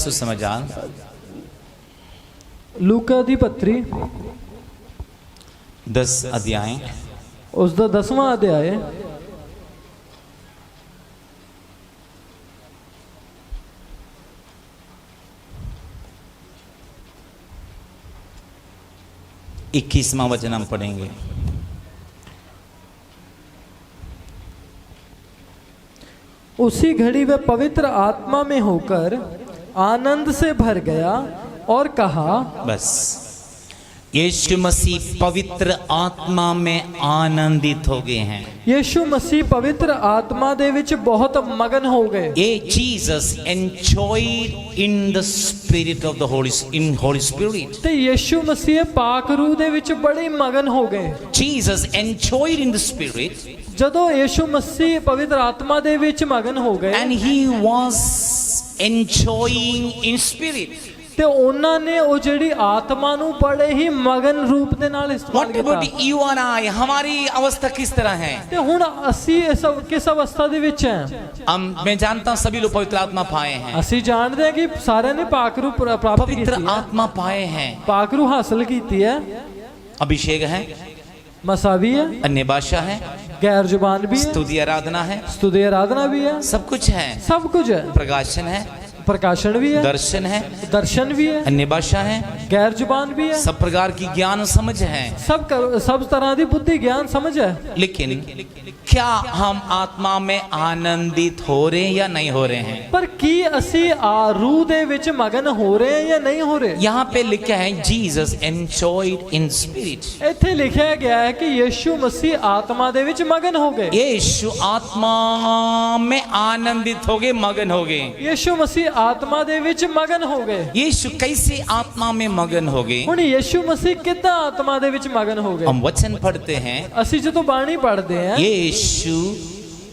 सुसमाचार लूका दी पत्री 10 अध्याय उसका 10वां अध्याय इक्कीसवां वचन हम पढ़ेंगे। उसी घड़ी वह पवित्र आत्मा में होकर आनंद से भर गया और कहा, बस यीशु मसीह पवित्र आत्मा में आनंदित हो गए हैं। यीशु मसीह पवित्र आत्मा दे विच बहुत मगन हो गए। ये Jesus enjoyed in the spirit of the Holi spirit. ते यीशु मसीह पाक रूह दे विच बड़े मगन हो गए। Jesus enjoyed in the spirit जदों यीशु मसीह पवित्र आत्मा दे विच मगन हो गए and he was enjoying in spirit. ते उन्हां ने ओ जेड़ी आत्मा नु बड़े ही मगन रूप दे नाल इस्तेमाल What किया। about you and I? हमारी अवस्था किस तरह है? ते हुण असी किस अवस्था दे विच हैं? मैं जानता हूँ सभी लोग पवित्र आत्मा पाए हैं। असी जानते हैं कि सारे ने पाक रूह प्राप्त की पवित्र आत्मा पाए हैं, पाक रूह हासिल की है, अभिषेक है, मसावी है, अन्य भाषा है, गैर जुबान भी है, स्तुति आराधना है, स्तुति आराधना भी है, सब कुछ है, सब कुछ है, प्रकाशन है, प्रकाशन भी है, दर्शन है, दर्शन भी है, अन्य भाषा है, गैर जुबान भी है, सब प्रकार की ज्ञान समझ है, सब तरह की बुद्धि ज्ञान समझ है। लेकिन क्या हम आत्मा में आनंदित हो रहे हैं या नहीं हो रहे हैं? पर की असी रूह दे विच मगन हो रहे हैं या नहीं हो रहे? यहाँ पे लिखा है जीसस एंजॉयड इन स्पिरिट। इत्थे लिखा गया है कि यीशु मसीह आत्मा दे विच मगन हो गए। यीशु आत्मा में आनंदित हो गए, मगन हो गए। यीशु मसीह आत्मा दे विच मगन हो गए। यीशु कैसे आत्मा में मगन हो गए? हुण यीशु मसीह कितना आत्मा दे विच मगन हो गए? हम वचन पढ़ते हैं, असी जो बाणी पढ़ते हैं, यीशु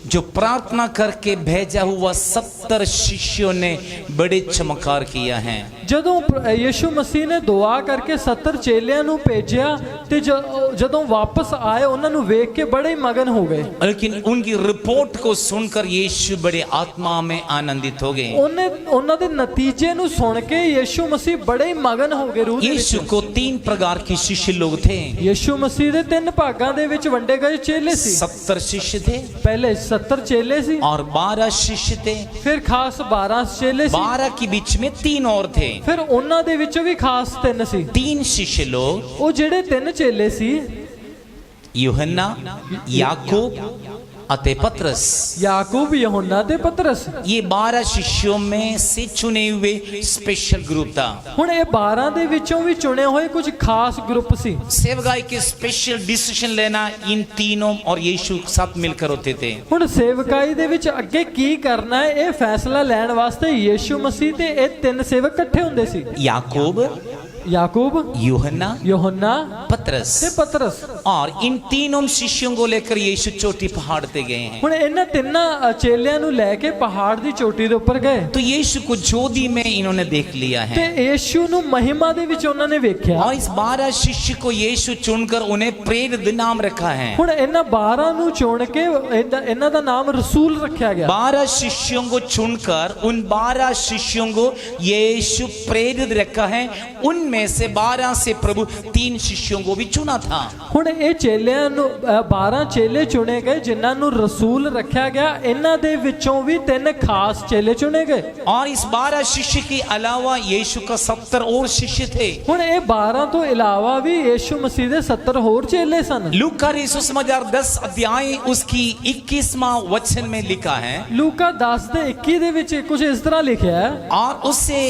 जो प्रार्थना करके भेजा हुआ 70 शिष्यों ने बड़े चमत्कार किया है। जदों यीशु मसीह ने दुआ करके 70 चेलियां नु भेजिया ते जदों वापस आए उन्हां नु वेख के बड़े मगन हो गए। लेकिन उनकी रिपोर्ट को सुनकर यीशु बड़े आत्मा में आनंदित हो गए। उन्हां दे नतीजे नु सुन के यीशु मसीह बड़े मगन हो गए रूह दे विच। यीशु को 3 प्रकार के शिष्य लोग थे। यीशु मसीह दे 3 भागां दे विच वंडे गए चेले सी। 70 शिष्य थे, पहले 70 चेले सी और 12 शिष्य थे। फिर खास 12 चेले सी। 12 के बीच में 3 और थे। फिर उन्हां दे विचों भी खास 3 सी। 3 शिष्य लोग, वो जेड़े 3 चेले सी, यूहन्ना, याकूब अते पतरस। याकूब, यूहन्ना ते पतरस, ये 12 शिष्यों में से चुने हुए स्पेशल ग्रुप था। हुण ये 12 दे विचों भी चुने हुए कुछ खास ग्रुप सी। सेवकाई के स्पेशल डिसीजन लेना इन तीनों और यीशु साथ मिलकर होते थे। हुण सेवकाई दे विच अगे की करना है, ये फैसला लेने वास्ते यीशु मसीह ते ये 3 सेवक इकट्ठे हुंदे सी। याकूब, यूहन्ना, पतरस ते पतरस। और इन तीनों शिष्यों को लेकर यीशु चोटी पहाड़ पे गए हैं। हुण इन्हां 3 चेलियां नु लेके पहाड़ दी चोटी दे ऊपर गए। तो यीशु को ज्योति में इन्होंने देख लिया है। ते यीशु नु महिमा दे विच उन्होंने वेख्या। और इस 12 शिष्य को यीशु चुनकर उन्हें प्रेरित नाम रखा है। हुण इन्हां 12 नु चुन के इन्हां दा नाम रसूल रखा गया। 12 शिष्यों को चुनकर उन 12 शिष्यों को यीशु प्रेरित रखा है। उनमें से 12 से प्रभु 3 शिष्यों को भी चुना था। हुण ये चेलियां नु 12 चेले चुने गए जिन्हां नु रसूल रखा गया। इन्हां दे विचों भी 3 खास चेले चुने गए। और इस 12 शिष्य के अलावा यीशु का 70 और शिष्य थे। हुण ये 12 तो इलावा भी यीशु मसीह दे 70 होर चेले सन। लूका सुसमाचार 10 अध्याय उसकी 21वां वचन में लिखा है। लूका 10 दे 21 दे विच कुछ इस तरह लिखा है। और उससे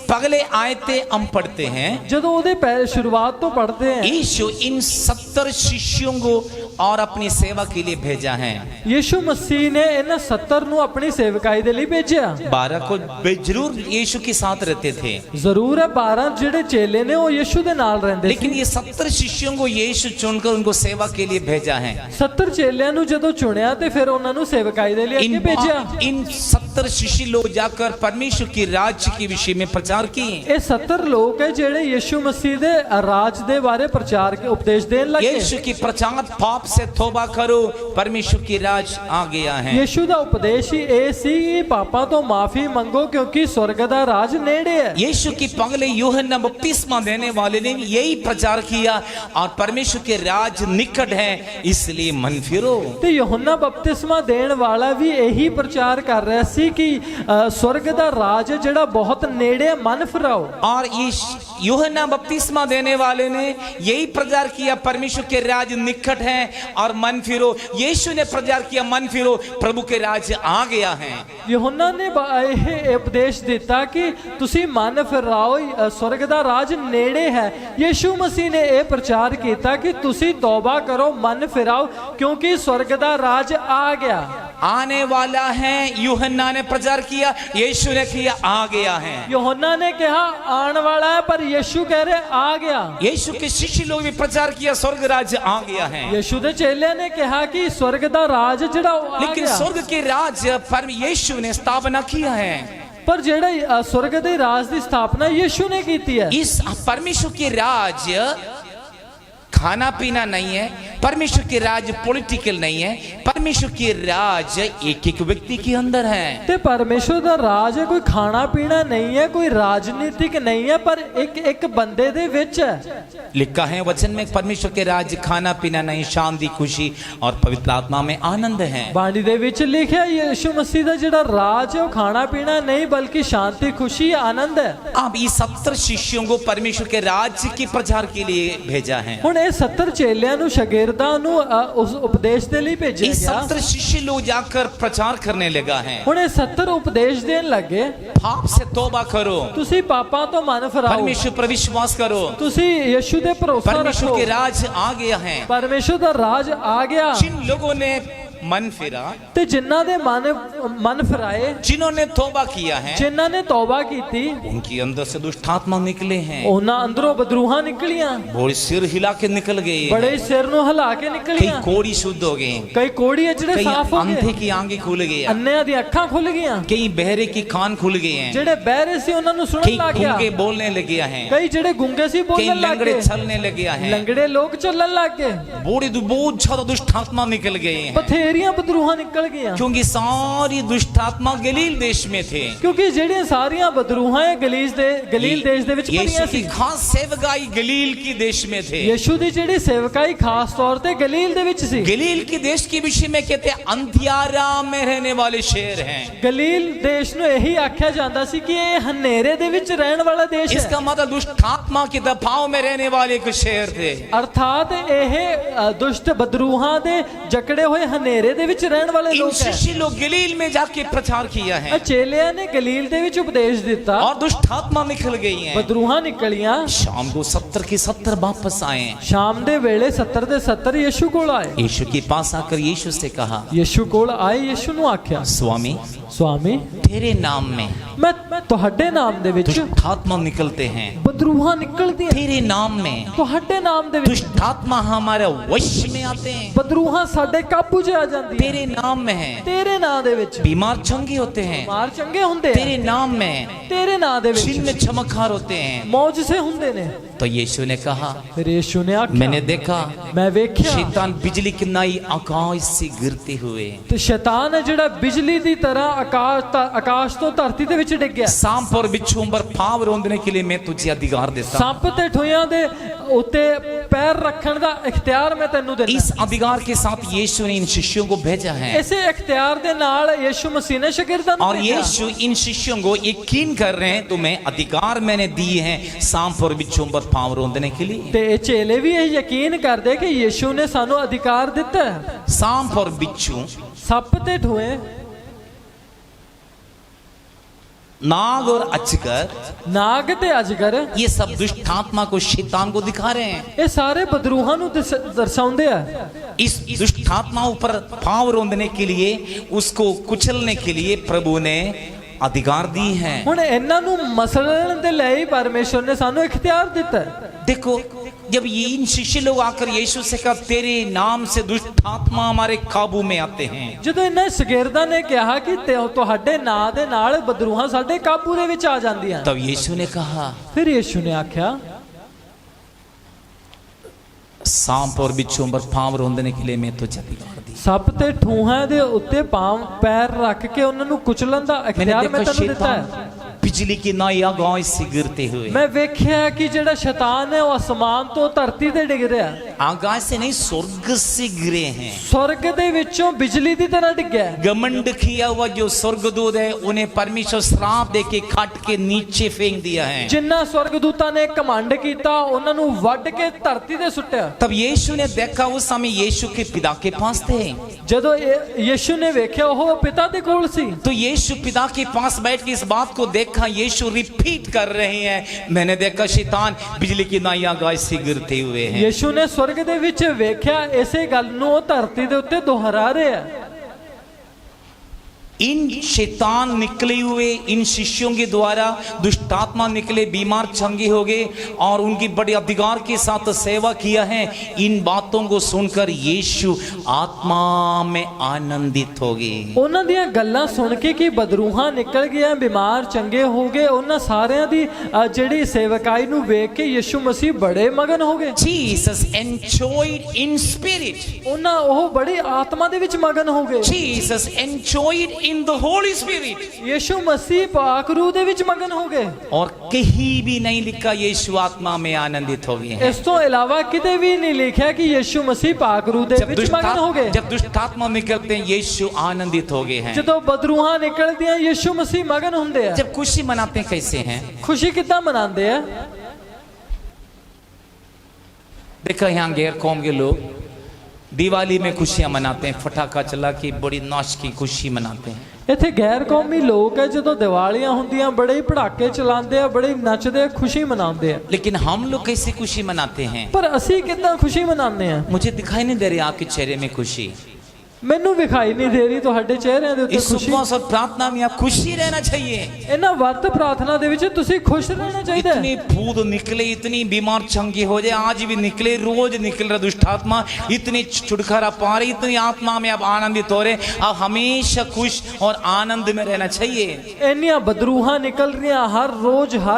पगले आयते हम पढ़ते हैं। जदों ओदे पहले शुरुआत तो पढ़ते हैं, यीशु इन 70 शिष्यों को और अपनी सेवा के लिए भेजा है। यीशु मसीह ने इन 70 नु अपनी सेवकाई दे लिए भेजा। 12 को जरूर यीशु के साथ रहते थे। जरूर है 12 जेड़े चेले ने वो यीशु दे नाल रहंदे। लेकिन ये 70 शिष्यों को यीशु चुनकर उनको सेवा के लिए भेजा है। 70 चेलियां नु जदों चुनिया ते फिर उन्हां नु सेवकाई दे लिए आगे भेजा। इन 70 शिष्य लोग जाकर परमेश्वर की राज्य के विषय में प्रचार किए। ये 70 लोग है जेड़े यीशु मसीह दे राज दे बारे प्रचार के उपदेश देन लगे। यीशु की प्रचार पाप से तौबा करो, परमेश्वर की राज आ गया है। ਯਿਸੂ ਦਾ ਉਪਦੇਸ਼ ਹੀ ਇਹ ਸੀ ਕਿ ਪਾਪਾਂ ਤੋਂ ਮਾਫੀ ਮੰਗੋ ਕਿਉਂਕਿ स्वर्ग ਦਾ ਰਾਜ ਨੇੜੇ ਹੈ। यीशु की पगले यूहन्ना बपतिस्मा देने वाले ने यही प्रचार किया और परमेश्वर के राज निकट है, इसलिए मन फिरो। ਤੇ ਯੋਹੰਨਾ ਬਪਤਿਸਮਾ ਦੇਣ ਵਾਲਾ ਵੀ ਇਹੀ ਪ੍ਰਚਾਰ ਕਰ ਰਿਹਾ ਸੀ ਕਿ स्वर्ग ਦਾ ਰਾਜ ਜਿਹੜਾ ਬਹੁਤ ਨੇੜੇ ਹੈ, ਮਨ ਫਿਰਾਓ। और इस यूहन्ना बपतिस्मा देने वाले ने यही प्रचार किया, परमेश्वर के राज निकट है और मन फिरो। यीशु ने प्रचार किया, मन फिरो, प्रभु के राज आ गया है। ਯੋਹੰਨਾ ਨੇ ਇਹ ਉਪਦੇਸ਼ ਦਿੱਤਾ ਕਿ ਤੁਸੀਂ ਮਨ ਫਿਰਾਓ, स्वर्ग ਦਾ ਰਾਜ ਨੇੜੇ ਹੈ। ਯਿਸੂ ਮਸੀਹ ਨੇ ਇਹ ਪ੍ਰਚਾਰ ਕੀਤਾ ਕਿ ਤੁਸੀਂ ਤੌਬਾ ਕਰੋ, ਮਨ ਫਿਰਾਓ ਕਿਉਂਕਿ स्वर्ग ਦਾ ਰਾਜ ਆ ਗਿਆ। आने वाला है, यूहन्ना ने प्रचार किया, यीशु ने किया, आ गया है। ਯੋਹੰਨਾ ਨੇ ਕਿਹਾ ਆਉਣ ਵਾਲਾ है, पर यीशु कह रहे आ गया। यीशु के शिष्य लोग भी प्रचार किया, स्वर्ग राज आ गया है। यीशु ਦੇ ਚੇਲਿਆਂ ਨੇ ਕਿਹਾ ਕਿ स्वर्ग ਦਾ ਰਾਜ ਜਿਹੜਾ ਉਹ ਆ लेकिन ਗਿਆ। स्वर्ग के राज पर यीशु ने स्थापना किया है। ਪਰ ਜਿਹੜਾ स्वर्ग ਦੇ ਰਾਜ ਦੀ ਸਥਾਪਨਾ ਯਿਸੂ ਨੇ ਕੀਤੀ ਹੈ। इस परमेश्वर के राज खाना पीना नहीं है, परमेश्वर के राज पॉलिटिकल नहीं है, परमेश्वर के राज एक एक व्यक्ति के अंदर है। ਤੇ ਪਰਮੇਸ਼ਰ ਦਾ ਰਾਜ ਕੋਈ ਖਾਣਾ ਪੀਣਾ ਨਹੀਂ ਹੈ, ਕੋਈ ਰਾਜਨੀਤਿਕ ਨਹੀਂ ਹੈ, ਪਰ ਇੱਕ ਇੱਕ ਬੰਦੇ ਦੇ ਵਿੱਚ ਹੈ। लिखा है वचन में, परमेश्वर के राज खाना पीना नहीं, शांति खुशी और पवित्र आत्मा में आनंद है। ਬਾਣੀ ਦੇ ਵਿੱਚ ਲਿਖਿਆ ਯਿਸੂ ਮਸੀਹ ਦਾ ਜਿਹੜਾ ਰਾਜ ਹੈ ਉਹ ਖਾਣਾ ਪੀਣਾ ਨਹੀਂ ਬਲਕਿ ਸ਼ਾਂਤੀ ਖੁਸ਼ੀ ਆਨੰਦ ਹੈ। अब ये 70 शिष्यों को परमेश्वर के राज्य के प्रचार के लिए भेजा है। ਹੁਣ ਇਹ 70 ਚੇਲਿਆਂ ਨੂੰ ਸ਼ਾਗਿਰਦਾਂ ਨੂੰ ਉਸ ਉਪਦੇਸ਼ ਦੇ ਲਈ ਭੇਜਿਆ ये ਗਿਆ। 70 शिष्य लोग जाकर प्रचार करने लगा है, ਹੁਣ ਇਹ 70 ਉਪਦੇਸ਼ ਦੇਣ ਲੱਗੇ पाप से तौबा करो, ਤੁਸੀਂ ਪਾਪਾਂ ਤੋਂ ਮਨ ਫਿਰਾਓ, परमेश्वर पर विश्वास करो, ਤੁਸੀਂ ਯਿਸੂ ਤੇ ਭਰੋਸਾ परमेश्वर ਰੱਖੋ। के राज आ गया है। ਪਰਮੇਸ਼ਰ ਦਾ ਰਾਜ ਆ ਗਿਆ। जिन लोगों ने मन फिरा, ਤੇ ਜਿਨ੍ਹਾਂ ਦੇ ਮਨ ਫਿਰਾਏ, जिन्होंने तौबा किया है, ਜਿਨ੍ਹਾਂ ਨੇ ਤੌਬਾ ਕੀਤੀ, उनके अंदर से दुष्ट आत्मा निकले हैं। ਉਹਨਾਂ ਅੰਦਰੋਂ ਬਦਰੂਹਾਂ ਨਿਕਲੀਆਂ, बड़े सिर हिला के निकल गए, ਬੜੇ ਸਿਰ ਨੂੰ ਹਿਲਾ ਕੇ कई ਨਿਕਲੀਆਂ। कोड़ी शुद्ध हो गए, ਕਈ ਕੋੜੀਆਂ ਜਿਹੜੇ कई ਸਾਫ਼ ਹੋ अंधे ਗਏ, की आंखें खुल गई, ਅੰਨਿਆਂ ਦੀਆਂ ਅੱਖਾਂ ਖੁੱਲ ਗਈਆਂ, कई बहरे की कान खुल गए हैं, ਜਿਹੜੇ ਬਹਿਰੇ ਸੀ ਉਹਨਾਂ ਨੂੰ ਸੁਣਨ कई ਲੱਗ ਗਿਆ, गूंगे बोलने लगे हैं, ਕਈ ਜਿਹੜੇ ਗੁੰਗੇ ਸੀ कई ਬੋਲਣ ਲੱਗ लंगड़े ਗਏ, चलने लगे हैं, ਲੰਗੜੇ ਲੋਕ ਚੱਲਣ ਲੱਗ ਗਏ, बहुत ज्यादा दुष्ट आत्मा निकल गए हैं, ਬਥੇਰੀਆਂ ਬਦਰੂਹਾਂ ਨਿਕਲ ਗਈਆਂ। क्योंकि सारी दुष्ट आत्मा गलील देश में थे। ਕਿਉਂਕਿ ਜਿਹੜੀਆਂ ਸਾਰੀਆਂ ਬਦਰੂਹਾਂ ਇਹ ਗਲੀਲ ਦੇਸ਼ ਦੇ ਵਿੱਚ यीशु ਭਰੀਆਂ की ਸੀ। खास सेवकाई गलील की देश में थे। ਯਿਸੂ ਦੀ ਜਿਹੜੀ ਸੇਵਕਾਈ ਖਾਸ ਤੌਰ ਤੇ ਗਲੀਲ ਦੇ ਵਿੱਚ ਸੀ। गलील के देश के विषय में कहते हैं अंधियारा में रहने वाले शहर हैं। ਗਲੀਲ ਦੇਸ਼ ਨੂੰ ਇਹੀ ਆਖਿਆ ਜਾਂਦਾ ਸੀ ਕਿ ਇਹ ਹਨੇਰੇ ਦੇ ਵਿੱਚ ਰਹਿਣ ਵਾਲਾ ਦੇਸ਼ ਹੈ। इसका मतलब दुष्ट आत्मा के दबाव में रहने वाले एक शहर थे। ਅਰਥਾਤ ਇਹ ਦੁਸ਼ਟ ਬਦਰੂਹਾਂ ਦੇ ਜਕੜੇ ਹੋਏ ਹਨੇਰੇ ਦੇ ਵਿੱਚ ਰਹਿਣ ਵਾਲੇ इन ਲੋਕ ਹੈ। शिष्य लोग गलील में जाके प्रचार किया है ਚੇਲਿਆਂ ਨੇ ਗਲੀਲ ਦੇ ਵਿੱਚ ਉਪਦੇਸ਼ ਦਿੱਤਾ, और दुष्ट आत्मा निकल गई हैं। ਬਦਰੂਹਾਂ ਨਿਕਲੀਆਂ। शाम को 70 के 70 वापस आए। ਸ਼ਾਮ ਦੇ ਵੇਲੇ 70 ਦੇ 70 ਯਿਸੂ ਕੋਲ ਆਏ। यीशु के पास आकर यीशु से कहा, ਯਿਸੂ ਕੋਲ ਆਏ, ਯਿਸੂ ਨੂੰ ਆਖਿਆ, स्वामी ਸੁਆਮੀ तेरे नाम में ਮੈਂ ਤੁਹਾਡੇ ਨਾਮ ਦੇ ਵਿੱਚ दुष्ट आत्मा निकलते हैं, ਬਦਰੂਹਾਂ ਨਿਕਲਦੀਆਂ, तेरे नाम में ਤੁਹਾਡੇ ਨਾਮ ਦੇ ਵਿੱਚ दुष्ट आत्मा हमारे वश में आते हैं, ਬਦਰੂਹਾਂ ਸਾਡੇ ਕਾਬੂ 'ਚ ਆ ਜਾਂਦੀਆਂ, तेरे नाम में है, ਤੇਰੇ ਨਾਂ ਦੇ ਵਿੱਚ बीमार चंगे होते हैं, ਮਾਰ ਚੰਗੇ ਹੁੰਦੇ ਆ, तेरे नाम में ਤੇਰੇ ਨਾਂ ਦੇ जिन ਵਿੱਚ में चमत्कार होते हैं। ਮੌਜਜ਼ੇ ਹੁੰਦੇ ਨੇ। तो यीशु ने कहा, ਫਿਰ ਯਿਸੂ ਨੇ ਆਖਿਆ, मैंने देखा ਮੈਂ ਵੇਖਿਆ शैतान बिजली की नाई आकाश से गिरते हुए ਤੇ ਸ਼ੈਤਾਨ ਹੈ ਜਿਹੜਾ ਬਿਜਲੀ ਦੀ ਤਰ੍ਹਾਂ ਆਕਾਸ਼ ਤੋਂ ਧਰਤੀ ਦੇ ਵਿੱਚ ਡਿੱਗ ਗਿਆ। सांप और बिच्छुओं पर पांव रोंदने के लिए मैं तुझे अधिकार देता हूं। ਸੱਪ ਤੇ ਠੋਇਆਂ ਦੇ ਉੱਤੇ ਪੈਰ ਰੱਖਣ ਦਾ ਇਖਤਿਆਰ ਮੈਂ ਤੈਨੂੰ ਦਿੰਦਾ। इस अधिकार के साथ यीशु ने इन शिष्यों को भेजा है ਇਸੇ ਇਖਤਿਆਰ ਦੇ ਨਾਲ ਯਿਸੂ ਮਸੀਹ ਨੇ ਸ਼ਾਗਿਰਦਾਂ ਨੂੰ और ਭੇਜਿਆ। यीशु इन शिष्यों को यकीन कर रहे हैं, तुम्हें अधिकार मैंने दिए हैं सांप और बिच्छुओं पर पांव रोंदने के लिए। ਤੇ ਇਹ ਚੇਲੇ ਵੀ ਇਹ ਯਕੀਨ ਕਰਦੇ ਕਿ ਯਿਸੂ ਨੇ ਸਾਨੂੰ ਅਧਿਕਾਰ ਦਿੱਤਾ ਹੈ। सांप और बिच्छू, ਸੱਪ ਤੇ ਠੋਏ, नाग और अजगर, ਨਾਗ ਤੇ ਅਜਗਰ, ये सब दुष्ट आत्मा को शैतान को दिखा रहे हैं। ਇਹ ਸਾਰੇ ਬਦਰੂਹਾਂ ਨੂੰ ਦਰਸਾਉਂਦੇ ਆ। इस दुष्ट आत्माओं पर पांव रोंदने के लिए, उसको कुचलने के लिए प्रभु ने अधिकार दी है। ਹੁਣ ਇਹਨਾਂ ਨੂੰ ਮਸਲਣ ਦੇ ਲਈ ਪਰਮੇਸ਼ਰ ਨੇ ਸਾਨੂੰ ਇਖਤਿਆਰ ਦਿੱਤਾ ਹੈ। देखो, जब ये इन शिष्य लोग आकर यीशु से कहा, तेरे नाम से दुष्ट आत्मा हमारे काबू में आते हैं, ਜਦੋਂ ਇਹਨਾਂ ਸ਼ਾਗਿਰਦਾਂ ਨੇ ਕਿਹਾ ਕਿ ਤੁਹਾਡੇ ਨਾਂ ਦੇ ਨਾਲ ਬਦਰੂਹਾਂ ਸਾਡੇ ਕਾਬੂ ਦੇ ਵਿੱਚ ਆ ਜਾਂਦੀਆਂ, तब यीशु ने कहा, ਫਿਰ ਯਿਸੂ ਨੇ ਆਖਿਆ, सांप और बिच्छुओं पर पांव रोंदने के लिए मैं तुझे अधिकार दी। ਸੱਪ ਤੇ ਠੂਹਾਂ ਦੇ ਉੱਤੇ ਪੈਰ ਰੱਖ ਕੇ ਉਹਨਾਂ ਨੂੰ ਕੁਚਲਣ ਦਾ मैंने ਅਖਤਿਆਰ ਮੈਂ देखा ਤੈਨੂੰ ਦਿੱਤਾ शैतान ਹੈ। बिजली की नाया गाय से गिरते हुए, ਮੈਂ ਵੇਖਿਆ ਕਿ ਜਿਹੜਾ ਸ਼ੈਤਾਨ ਹੈ ਉਹ ਅਸਮਾਨ ਤੋਂ ਧਰਤੀ ਤੇ ਡਿੱਗ ਰਿਹਾ, आकाश से नहीं स्वर्ग से गिरे हैं। स्वर्ग ਦੇ ਵਿੱਚੋਂ ਬਿਜਲੀ ਦੀ ਤਰ੍ਹਾਂ ਡਿੱਗਿਆ। घमंड किया हुआ जो स्वर्गदूत है उन्हें परमेश्वर श्राप दे के काट के नीचे फेंक दिया है। ਜਿਨ੍ਹਾਂ स्वर्गदूतां ने ਘਮੰਡ ਕੀਤਾ ਉਹਨਾਂ ਨੂੰ ਵੱਢ ਕੇ ਧਰਤੀ ਤੇ ਸੁੱਟਿਆ। तब यीशु ने देखा, उस समय यीशु के पिता के पास थे, ਜਦੋਂ ਯੀਸ਼ੂ ਨੇ ਵੇਖਿਆ ਉਹ ਪਿਤਾ ਦੇ ਕੋਲ ਸੀ, तो यीशु पिता के पास बैठ के इस बात को देखा, यीशु रिपीट कर रहे हैं, मैंने देखा शैतान बिजली की नाया गाय से गिरते हुए हैं। ਯੀਸ਼ੂ ਨੇ स्वर्ग ਦੇ ਵਿੱਚ ਵੇਖਿਆ ਇਸੇ ਗੱਲ ਨੂੰ ਉਹ ਧਰਤੀ ਦੇ ਉੱਤੇ ਦੁਹਰਾ ਰਿਹਾ। इन शैतान निकले हुए इन शिष्यों के द्वारा दुष्ट आत्मा निकले, बीमार चंगे हो गए और उनकी बड़े अधिकार के साथ सेवा किया है। इन बातों को सुनकर यीशु आत्मा में आनंदित हो गए। ਉਹਨਾਂ ਦੀਆਂ ਗੱਲਾਂ ਸੁਣ ਕੇ ਕਿ ਬਦਰੂਹਾਂ ਨਿਕਲ ਗਿਆ, ਬਿਮਾਰ ਚੰਗੇ ਹੋ ਗਏ, ਉਹਨਾਂ ਸਾਰਿਆਂ ਦੀ ਜਿਹੜੀ ਸੇਵਕਾਈ ਨੂੰ ਵੇਖ ਕੇ ਯਿਸੂ ਮਸੀਹ ਬੜੇ ਮਗਨ ਹੋ ਗਏ। Jesus enjoyed in spirit. ਉਹਨਾਂ ਉਹ ਬੜੀ ਆਤਮਾ ਦੇ ਵਿੱਚ ਮਗਨ ਹੋ ਗਏ। Jesus enjoyed in the Holy Spirit. ਯਿਸੂ ਮਸੀਹ ਪਾਕ ਰੂਹ ਦੇ ਵਿੱਚ ਮਗਨ ਹੋ ਗਏ। और कहीं भी नहीं लिखा यीशु आत्मा में आनंदित हो गए हैं। ਇਸ ਤੋਂ ਇਲਾਵਾ ਕਿਤੇ ਵੀ ਨਹੀਂ ਲਿਖਿਆ ਕਿ ਯਿਸੂ ਮਸੀਹ ਪਾਕ ਰੂਹ ਦੇ ਵਿੱਚ ਮਗਨ ਹੋ ਗਏ। जब दुष्ट आत्मा निकलते हैं यीशु आनंदित हो गए हैं। ਜਦੋਂ ਬਦਰੂਹਾਂ ਨਿਕਲਦੀਆਂ ਯਿਸੂ ਮਸੀਹ ਮਗਨ ਹੁੰਦੇ ਆ। जब खुशी मनाते हैं कैसे हैं? ਖੁਸ਼ੀ ਕਿੱਦਾਂ ਮਨਾਉਂਦੇ ਆ? देखो यहाँ गैर कौम के लोग दिवाली में खुशियां मनाते हैं, फटाका चला के बड़ी नाच की खुशी मनाते हैं। ਇੱਥੇ ਗੈਰ ਕੌਮੀ ਲੋਕ ਹੈ, ਜਦੋਂ ਦੀਵਾਲੀਆਂ ਹੁੰਦੀਆਂ ਬੜੇ ਹੀ ਪਟਾਕੇ ਚਲਾਉਂਦੇ ਆ, ਬੜੇ ਨੱਚਦੇ, ਖੁਸ਼ੀ ਮਨਾਉਂਦੇ ਆ। लेकिन हम लोग कैसे खुशी मनाते हैं? ਪਰ ਅਸੀਂ ਕਿੱਦਾਂ ਖੁਸ਼ੀ ਮਨਾਉਂਦੇ ਆ? मुझे दिखाई नहीं दे रही आपके चेहरे में खुशी। ਮੈਨੂੰ ਵਿਖਾਈ ਨਹੀਂ ਦੇ ਰਹੀ ਤੁਹਾਡੇ ਚਿਹਰਿਆਂ ਦੇ ਉੱਤੇ इस ਖੁਸ਼ੀ। उपवास और प्रार्थना में आप खुशी रहना चाहिए। ਇਹਨਾਂ ਵਰਤ ਪ੍ਰਾਰਥਨਾ ਦੇ ਵਿੱਚ ਤੁਸੀਂ ਖੁਸ਼ ਰਹਿਣਾ ਚਾਹੀਦਾ ਹੈ। इतने भूत निकले, इतनी बीमार चंगे हो जाए, आज भी निकले, रोज निकल रहा दुष्ट आत्मा, इतनी छुटकारा पा रही, इतनी आत्मा में आप आनंदित हो रहे। आप हमेशा खुश और आनंद में रहना चाहिए। ਇੰਨੀਆਂ ਬਦਰੂਹਾਂ ਨਿਕਲ ਰਹੀਆਂ, ਹਰ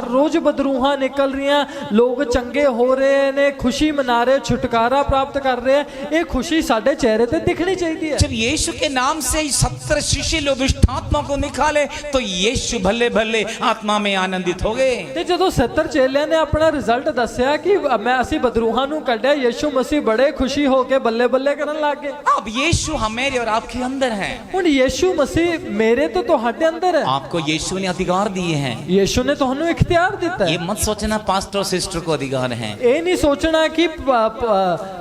ਰੋਜ਼ ਬਦਰੂਹਾਂ ਨਿਕਲ ਰਹੀਆਂ, ਲੋਕ ਚੰਗੇ ਹੋ ਰਹੇ ਨੇ, ਖੁਸ਼ੀ ਮਨਾ ਰਹੇ, ਛੁਟਕਾਰਾ ਪ੍ਰਾਪਤ ਕਰ ਰਹੇ। ਇਹ ਖੁਸ਼ੀ ਸਾਡੇ ਚਿਹਰੇ ਤੇ ਦਿਖਣੀ ਚਾਹੀਦੀ ਹੈ। जब यीशु के नाम से 70 शिष्य लोग दुष्ट आत्मा को निकाले तो यीशु भले भले आत्मा में आनंदित हो गए। ਤੇ ਜਦੋਂ 70 ਚੇਲਿਆਂ ਨੇ ਆਪਣਾ ਰਿਜ਼ਲਟ ਦੱਸਿਆ ਕਿ ਅਸੀਂ ਬਦਰੂਹਾਂ ਨੂੰ ਕੱਢਿਆ, ਯਿਸੂ ਮਸੀਹ ਬੜੇ ਖੁਸ਼ੀ ਹੋ ਕੇ ਬੱਲੇ ਬੱਲੇ ਕਰਨ ਲੱਗ ਗਏ। अब यीशु हमारे और आपके अंदर है। ਹੁਣ ਯਿਸੂ ਮਸੀਹ ਮੇਰੇ ਤੋਂ ਤੁਹਾਡੇ ਅੰਦਰ ਹੈ। आपको यीशु ने अधिकार दिए हैं। ਯਿਸੂ ਨੇ ਤੁਹਾਨੂੰ ਇਖਤਿਆਰ ਦਿੱਤਾ ये ਹੈ। मत सोचना पास्टर और सिस्टर को अधिकार है। ਇਹ ਨਹੀਂ ਸੋਚਣਾ ਕਿ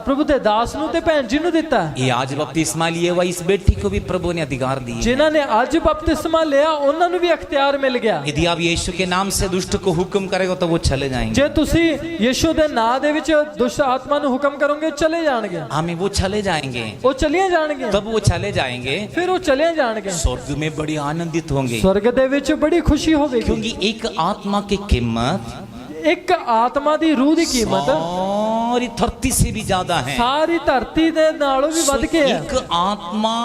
ਪ੍ਰਭੂ ਦੇ ਦਾਸ ਨੂੰ ਤੇ ਭੈਣ ਜੀ ਨੂੰ ਦਿੱਤਾ ਹੈ। ये आज बपतिस्मा लिए हुआ इस बेटी को भी प्रभु ने अधिकार दिए। ਜਿਨ੍ਹਾਂ ਨੇ ਅੱਜ ਬਪਤਿਸਮਾ ਲਿਆ ਉਹਨਾਂ ਨੂੰ ਵੀ ਇਖਤਿਆਰ ਮਿਲ ਗਿਆ। यदि आप यीशु के नाम से दुष्ट को हुक्म करेगा तो वो चले जाएंगे। ਜੇ ਤੁਸੀਂ ਯਿਸੂ ਦੇ ਨਾਂ ਦੇ ਵਿੱਚ ਦੁਸ਼ਟ ਆਤਮਾ ਨੂੰ ਹੁਕਮ ਕਰੋਗੇ, ਚਲੇ ਜਾਣਗੇ। हमें वो चले जाएंगे। ਉਹ ਚਲੀਆਂ ਜਾਣਗੇ। तब वो चले जाएंगे, ਫਿਰ ਉਹ ਚਲੇ ਜਾਣਗੇ। स्वर्ग में बड़ी आनंदित होंगे। स्वर्ग ਦੇ ਵਿੱਚ ਬੜੀ ਖੁਸ਼ੀ ਹੋਵੇਗੀ। क्योंकि एक आत्मा की कीमत ਇੱਕ ਆਤਮਾ ਦੀ ਰੂਹ ਦੀ ਕੀਮਤ सारी धरती से भी ज्यादा है। ਸਾਰੀ ਧਰਤੀ ਦੇ ਨਾਲੋਂ ਵੀ ਵੱਧ ਕੇ ਹੈ। एक आत्मा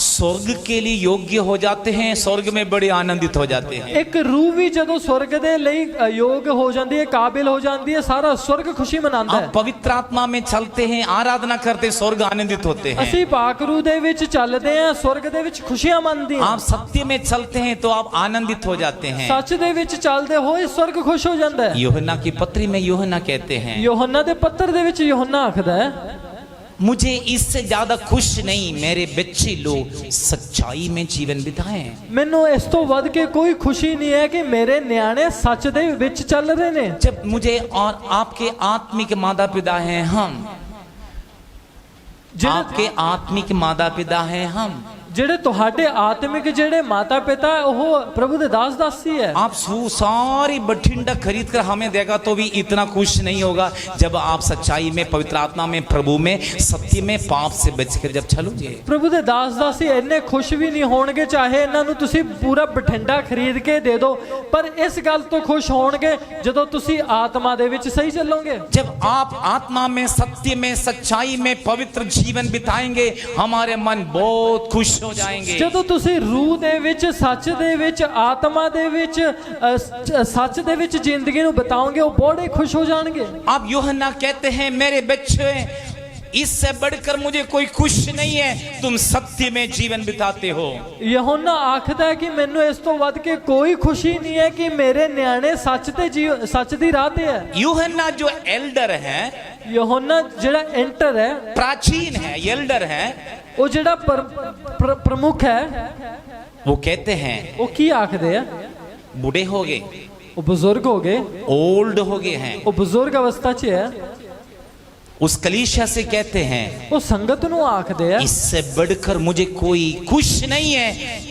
स्वर्ग के लिए योग्य हो जाते हैं, स्वर्ग में बड़े आनंदित हो जाते हैं। ਇੱਕ ਰੂਹ ਵੀ ਜਦੋਂ स्वर्ग ਦੇ ਲਈ ਯੋਗ ਹੋ ਜਾਂਦੀ ਹੈ, ਕਾਬਿਲ ਹੋ ਜਾਂਦੀ ਹੈ, ਸਾਰਾ स्वर्ग ਖੁਸ਼ੀ ਮਨਾਉਂਦਾ ਹੈ। आप पवित्र आत्मा में चलते हैं, आराधना करते, स्वर्ग आनंदित होते हैं। ਅਸੀਂ ਪਾਕ ਰੂਹ ਦੇ ਵਿੱਚ ਚੱਲਦੇ ਹਾਂ, स्वर्ग ਦੇ ਵਿੱਚ ਖੁਸ਼ੀਆਂ ਮੰਨਦੇ ਹਾਂ। आप सत्य में चलते हैं तो आप आनंदित हो जाते हैं। ਸੱਚ ਦੇ ਵਿੱਚ ਚੱਲਦੇ ਹੋਏ स्वर्ग ਖੁਸ਼ ਹੋ ਜਾਂਦਾ ਹੈ। यूहन्ना की पत्री में यूहन्ना कहते हैं, ਯੋਹੰਨਾ ਦੇ ਪੱਤਰ ਦੇ ਵਿੱਚ ਯੋਹੰਨਾ ਆਖਦਾ ਹੈ, मुझे इससे ज्यादा खुश नहीं मेरे बच्चे लोग सच्चाई में जीवन बिताएं। ਮੈਨੂੰ ਇਸ ਤੋਂ ਵੱਧ ਕੇ ਕੋਈ ਖੁਸ਼ੀ ਨਹੀਂ ਹੈ ਕਿ ਮੇਰੇ ਨਿਆਣੇ ਸੱਚ ਦੇ ਵਿੱਚ ਚੱਲ ਰਹੇ ਨੇ। जब मुझे और आपके आत्मिक माता पिता हैं हम, आपके आत्मिक माता पिता हैं हम, ਜਿਹੜੇ ਤੁਹਾਡੇ ਆਤਮਿਕ ਜਿਹੜੇ ਮਾਤਾ ਪਿਤਾ ਉਹ ਪ੍ਰਭੂ ਦੇ ਦਾਸ ਦਾਸੀ ਹੈ। आप सारी बठिंडा खरीद कर हमें देगा तो भी इतना खुश नहीं होगा जब आप सच्चाई में, पवित्र आत्मा में, प्रभु में, सत्य में, पाप से बचकर जब चलोगे। ਪ੍ਰਭੂ ਦੇ ਦਾਸ ਦਾਸੀ ਇੰਨੇ ਖੁਸ਼ ਵੀ ਨਹੀਂ ਹੋਣਗੇ ਚਾਹੇ ਇਹਨਾਂ ਨੂੰ ਤੁਸੀਂ ਪੂਰਾ ਬਠਿੰਡਾ ਖਰੀਦ ਕੇ ਦੇ ਦਿਓ, ਪਰ ਇਸ ਗੱਲ ਤੋਂ ਖੁਸ਼ ਹੋਣਗੇ ਜਦੋਂ ਤੁਸੀਂ ਆਤਮਾ ਦੇ ਵਿੱਚ ਸਹੀ ਚੱਲੋਗੇ। जब आप आत्मा में, सत्य में, सच्चाई में पवित्र जीवन बिताएंगे, हमारे मन बहुत खुश हो जाएंगे। ਜਦੋਂ ਤੁਸੀਂ ਰੂਹ ਦੇ ਵਿੱਚ ਸੱਚ ਦੇ ਵਿੱਚ ਆਤਮਾ ਦੇ ਵਿੱਚ ਸੱਚ ਦੇ ਵਿੱਚ ਜ਼ਿੰਦਗੀ ਨੂੰ ਬਿਤਾਓਗੇ ਉਹ ਬੜੇ ਖੁਸ਼ ਹੋ ਜਾਣਗੇ। अब यूहन्ना कहते हैं मेरे बच्चे इससे बढ़कर मुझे कोई खुश नहीं है, तुम सत्य में जीवन बिताते हो। ਯਹੋਨਾ ਆਖਦਾ ਹੈ ਕਿ ਮੈਨੂੰ ਇਸ ਤੋਂ ਵੱਧ ਕੇ ਕੋਈ ਖੁਸ਼ੀ ਨਹੀਂ ਹੈ ਕਿ ਮੇਰੇ ਨਿਆਣੇ ਸੱਚ ਦੀ ਰਾਹ ਤੇ ਹੈ। यूहन्ना जो एल्डर है, ਯਹੋਨਾ ਜਿਹੜਾ ਐਂਟਰ ਹੈ, प्राचीन है, एल्डर है, ਉਹ ਜਿਹੜਾ ਪ੍ਰਮੁੱਖ ਹੈ, वो कहते हैं ਉਹ ਕੀ ਆਖਦੇ ਆ? बूढ़े हो गए, ਉਹ ਬਜ਼ੁਰਗ ਹੋ ਗਏ, ओल्ड हो गए हैं। ਉਹ ਬਜ਼ੁਰਗ ਅਵਸਥਾ 'ਚ ਹੈ। उस कलीसिया से कहते हैं ਉਹ ਸੰਗਤ ਨੂੰ ਆਖਦੇ ਆ इससे बढ़कर मुझे कोई खुश नहीं है,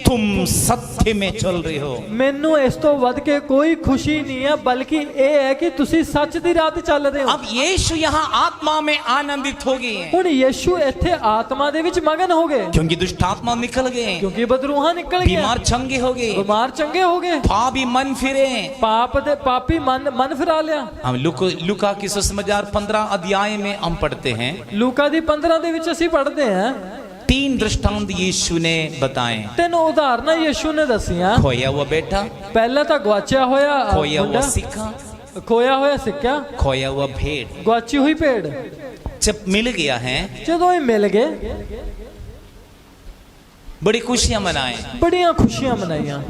तुम सत्य में चल रहे हो। ਮੈਨੂੰ ਇਸ ਤੋਂ ਵੱਧ ਕੇ ਕੋਈ ਖੁਸ਼ੀ ਨਹੀਂ ਹੈ, ਬਲਕਿ ਇਹ ਹੈ ਕਿ ਤੁਸੀਂ ਸੱਚ ਦੀ ਰਾਹ ਤੇ ਚੱਲ ਰਹੇ ਹੋ। अब यीशु यहाँ आत्मा में आनंदित हो गए हैं, ਹੁਣ ਯੀਸ਼ੂ ਇੱਥੇ ਆਤਮਾ ਦੇ ਵਿੱਚ ਮगन ਹੋ ਗਏ, क्योंकि दुष्ट आत्मा निकल गए हैं, ਕਿਉਂਕਿ ਬਦਰੂਹਾਂ ਨਿਕਲ ਗਏ, बीमार चंगे हो गए, ਬਿਮਾਰ ਚੰਗੇ ਹੋ ਗਏ, पापी मन फिरे। ਪਾਪੀ ਮਨ ਫਿਰਾ ਲਿਆ। हम लूका की सुसमाचार 15 अध्याय में हम पढ़ते हैं, ਲੂਕਾ ਦੀ 15 ਦੇ ਵਿੱਚ ਅਸੀਂ ਪੜ੍ਹਦੇ ਹਾਂ 3 दृष्टांत यीशु ने बताए। 3 ਉਦਾਹਰਨਾਂ ਯੀਸ਼ੂ ਨੇ ਦੱਸੀਆਂ। खोया हुआ बेटा, ਪਹਿਲਾ ਤਾਂ ਗਵਾਚਿਆ ਹੋਇਆ खोया हुआ ਮੁੰਡਾ, सिक्का, ਖੋਇਆ ਹੋਇਆ ਸਿੱਕਾ, खोया हुआ भेड़। ਗਵਾਚੀ ਹੋਈ ਭੇਡ। जब मिल गया है ਜਦੋਂ ਇਹ ਮਿਲ ਗਏ बड़ी खुशियां मनाए। ਬੜੀਆਂ ਖੁਸ਼ੀਆਂ ਮਨਾਈਆਂ।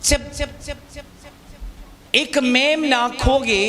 जब एक मेमना खो गए,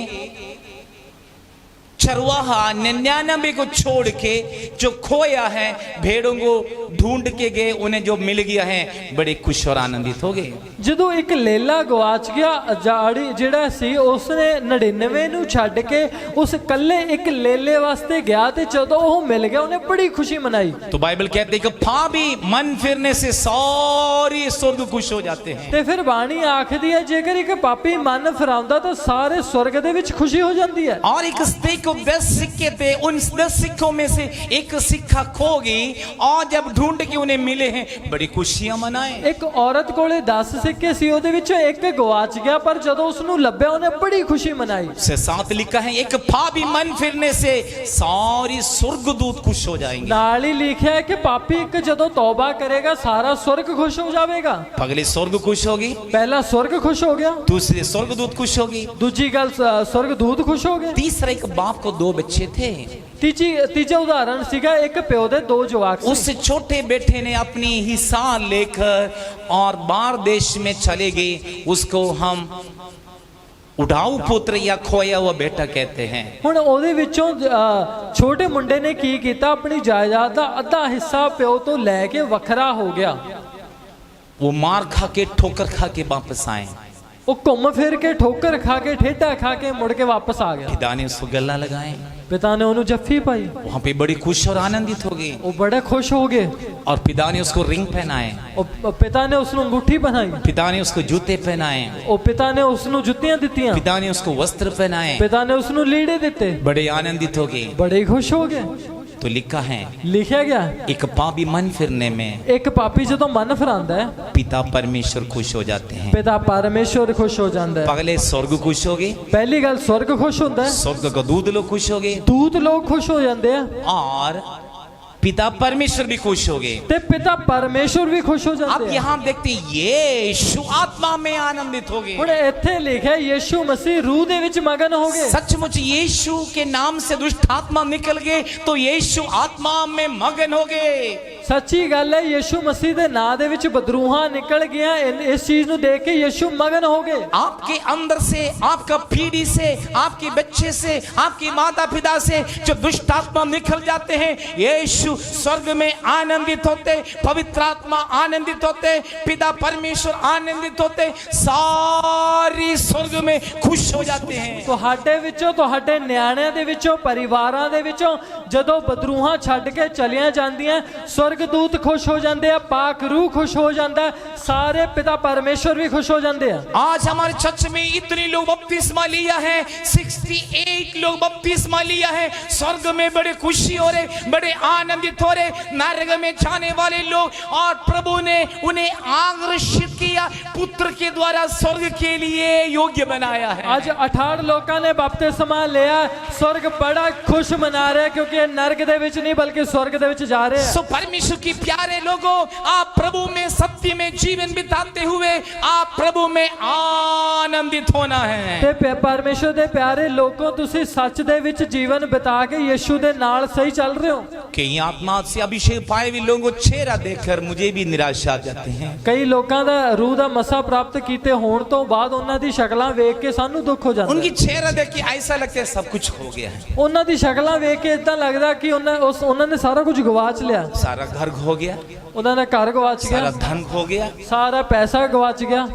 चरवाहा 99 को छोड़ के जो खोया है भेड़ों को ढूंढ के गए, उन्हें जो मिल गया है बड़े खुश और आनंदित हो गए। ਜਦੋਂ ਇੱਕ ਲੇਲਾ ਗਵਾਚ ਗਿਆ, ਅਜਾੜੀ ਜਿਹੜਾ ਸੀ ਉਸਨੇ 99 ਨੂੰ ਛੱਡ ਕੇ ਉਸ ਇਕੱਲੇ ਇੱਕ ਲੇਲੇ ਵਾਸਤੇ ਗਿਆ ਤੇ ਜਦੋਂ ਉਹ ਮਿਲ ਗਿਆ ਉਹਨੇ ਬੜੀ ਖੁਸ਼ੀ ਮਨਾਈ। तो बाइबल कहते हैं कि पापी मन फिरने से सारी स्वर्ग खुश हो जाते हैं। ਤੇ ਫਿਰ ਬਾਣੀ ਆਖਦੀ ਹੈ ਜੇਕਰ ਇੱਕ ਪਾਪੀ ਮਨ ਫਿਰਾਉਂਦਾ ਤਾਂ ਸਾਰੇ ਸਵਰਗ ਦੇ ਵਿੱਚ ਖੁਸ਼ੀ ਹੋ ਜਾਂਦੀ ਹੈ। और एक स्त्री को 10 सिक्के थे, उन 10 सिक्कों में से एक सिक्का खो गई और जब ढूंढ के उन्हें मिले हैं बड़ी खुशियां मनाए। ਇੱਕ ਔਰਤ ਕੋਲੇ 10 ਸਿੱਕੇ ਸੀ, ਉਹਦੇ ਵਿੱਚੋਂ ਇੱਕ ਗਵਾਚ ਗਿਆ, ਪਰ ਜਦੋਂ ਉਸ ਨੂੰ ਲੱਭਿਆ ਉਹਨੇ ਬੜੀ ਖੁਸ਼ੀ ਮਨਾਈ। से साथ लिखा है एक पापी मन फिरने से सारी स्वर्गदूत खुश हो जाएंगे। ਨਾਲ ਹੀ ਲਿਖਿਆ ਹੈ ਕਿ ਪਾਪੀ ਇੱਕ ਜਦੋਂ ਤੌਬਾ ਕਰੇਗਾ ਸਾਰਾ ਸਵਰਗ ਖੁਸ਼ ਹੋ ਜਾਵੇਗਾ। पगले स्वर्ग खुश होगी, ਪਹਿਲਾ ਸਵਰਗ ਖੁਸ਼ ਹੋ ਗਿਆ, दूसरे स्वर्गदूत खुश होगी, ਦੂਜੀ ਗੱਲ ਸਵਰਗ ਦੂਤ ਖੁਸ਼ ਹੋ ਗਏ, तीसरा एक बाप को 2 बच्चे थे, ਤੀਜਾ ਉਦਾਹरण ਸੀਗਾ ਇੱਕ ਪਿਓ ਦੇ 2 ਜਵਾਕ ਸੀ। उस छोटे बेटे ने अपनी हिसाब लेकर और बाहर देश में चले गए, उसको हम उड़ाऊ पुत्र या खोया हुआ बेटा कहते हैं। ਹੁਣ ਉਹਦੇ ਵਿੱਚੋਂ ਛੋਟੇ ਮੁੰਡੇ ਨੇ ਕੀ ਕੀਤਾ, ਆਪਣੀ ਜਾਇਦਾਦ ਦਾ ਅੱਧਾ ਹਿੱਸਾ ਪਿਓ ਤੋਂ ਲੈ ਕੇ ਵੱਖਰਾ ਹੋ ਗਿਆ। वो मार खा के ठोकर खा के वापस आए, ਉਹ ਘੁੰਮ ਫਿਰ ਕੇ ਠੋਕਰ ਖਾ ਕੇ ਠੇਡਾ ਖਾ ਕੇ ਮੁੜ ਕੇ ਵਾਪਸ ਆ ਗਿਆ। पिता ने उसको गला लगाए, ਪਿਤਾ ਨੇ ਉਹਨੂੰ ਜੱਫੀ ਪਾਈ, वहां पे बड़ी खुश और आनंदित हो गए, ਉਹ ਬੜੇ ਖੁਸ਼ ਹੋ ਗਏ। और पिता ने उसको रिंग पहनाए, ਉਹ ਪਿਤਾ ਨੇ ਉਸ ਨੂੰ ਅੰਗੂਠੀ ਪਹਿਨਾਈ, पिता ने उसको जूते पहनाए, ਉਹ ਪਿਤਾ ਨੇ ਉਸ ਨੂੰ ਜੁੱਤੀਆਂ ਦਿੱਤੀਆਂ, पिता ने उसको वस्त्र पहनाए, ਪਿਤਾ ਨੇ ਉਸ ਨੂੰ ਲੀੜੇ ਦਿੱਤੇ, बड़े आनंदित हो गए। ਬੜੇ ਹੀ ਖੁਸ਼ ਹੋ ਗਏ। तो लिखा है ਲਿਖਿਆ ਗਿਆ एक पापी मन फिरने में ਇੱਕ ਪਾਪੀ ਜਦੋਂ ਮਨ ਫਿਰਾਂਦਾ ਹੈ पिता परमेश्वर खुश हो जाते हैं। ਪਿਤਾ ਪਰਮੇਸ਼ਵਰ ਖੁਸ਼ ਹੋ ਜਾਂਦਾ ਹੈ। पगले स्वर्ग खुश हो गए, ਪਹਿਲੀ ਗੱਲ ਸਵਰਗ ਖੁਸ਼ ਹੁੰਦਾ ਹੈ, स्वर्ग का दूध लोग खुश हो गए, ਦੂਤ ਲੋਕ ਖੁਸ਼ ਹੋ ਜਾਂਦੇ ਆ और पिता परमेश्वर भी खुश हो गए। ਤੇ ਪਿਤਾ ਪਰਮੇਸ਼ਵਰ ਵੀ ਖੁਸ਼ ਹੋ ਜਾਂਦੇ अब ਆ। यहाँ देखते यीशु आत्मा में आनंदित हो ਹੁਣ गए। ਇੱਥੇ ਲਿਖਿਆ ਯੀਸ਼ੂ ਮਸੀਹ ਰੂਹ ਦੇ ਵਿੱਚ ਮगन ਹੋ ਗਏ। सचमुच यीशु के नाम से दुष्ट आत्मा निकल गए तो यीशु आत्मा में मगन हो गए। ਸੱਚੀ ਗੱਲ ਹੈ ਯੀਸ਼ੂ ਮਸੀਹ ਦੇ ਨਾਂ ਦੇ ਵਿੱਚ ਬਦਰੂਹਾਂ ਨਿਕਲ ਗਿਆ। ਇਸ ਚੀਜ਼ ਨੂੰ ਦੇਖ ਕੇ ਯੀਸ਼ੂ ਮगन ਹੋ ਗਏ। आपके अंदर से, आपका पीढ़ी से, आपके बच्चे से, आपकी माता पिता से जो दुष्ट आत्मा निकल जाते हैं, यीशु स्वर्ग में आनंदित होते, पवित्र आत्मा आनंदित होते, पिता परमेश्वर आनंदित होते, सारी स्वर्ग में खुश हो जाते हैं। ਤੁਹਾਡੇ ਵਿੱਚੋਂ, ਤੁਹਾਡੇ ਨਿਆਣਿਆਂ ਦੇ ਵਿੱਚੋਂ, ਪਰਿਵਾਰਾਂ ਦੇ ਵਿੱਚੋਂ ਜਦੋਂ ਬਦਰੂਹਾਂ ਛੱਡ ਕੇ ਚਲੀਆਂ ਜਾਂਦੀਆਂ स्वर्गदूत खुश हो जाते हैं, पाक रूह खुश हो जाता है, सारे पिता परमेश्वर भी खुश हो जाते हैं। आज हमारे चर्च में इतने लोग बपतिस्मा लिया है, 68 लोग बपतिस्मा लिया है। स्वर्ग में बड़े खुशी हो रहे, बड़े आनंदित हो रहे। नरक में जाने वाले लोग और प्रभु ने उन्हें आकर्षित किया, पुत्र के द्वारा स्वर्ग के लिए लिए योग्य बनाया है। आज 18 लोगों ने बपतिस्मा लिया, स्वर्ग बड़ा खुश मना रहा है क्योंकि ये नरक दे विच नहीं बल्कि स्वर्ग दे विच जा रहे हैं। सो परमेश्वर की प्यारे लोगों, आप प्रभु में सत्य में जीवन बिताते हुए आप प्रभु में आनंदित होना है। ते परमेश्वर दे प्यारे लोगों, तुसी सच दे विच जीवन बिता के यीशु दे नाल सही चल रहे हो। कई आत्मा से अभिषेक पाए हुए लोगों को चेहरा देखकर मुझे भी निराशा आ जाते हैं। कई लोगों दा रूह दा मसा प्राप्त कीते होण तो बाद उन्हां दी शक्लां वेख के सानू दुख हो जांदा। उनकी चेहरा देख के ऐसा लगता है सब कुछ हो गया है। उन्हां दी शक्लां वेख के इदां लगदा कि उन्हां ने सारा कुछ गवाच लिया। सारा घर खो गया, उन्हां ने घर गवाच सारा गया, धन खो गया, सारा पैसा गवाच गया।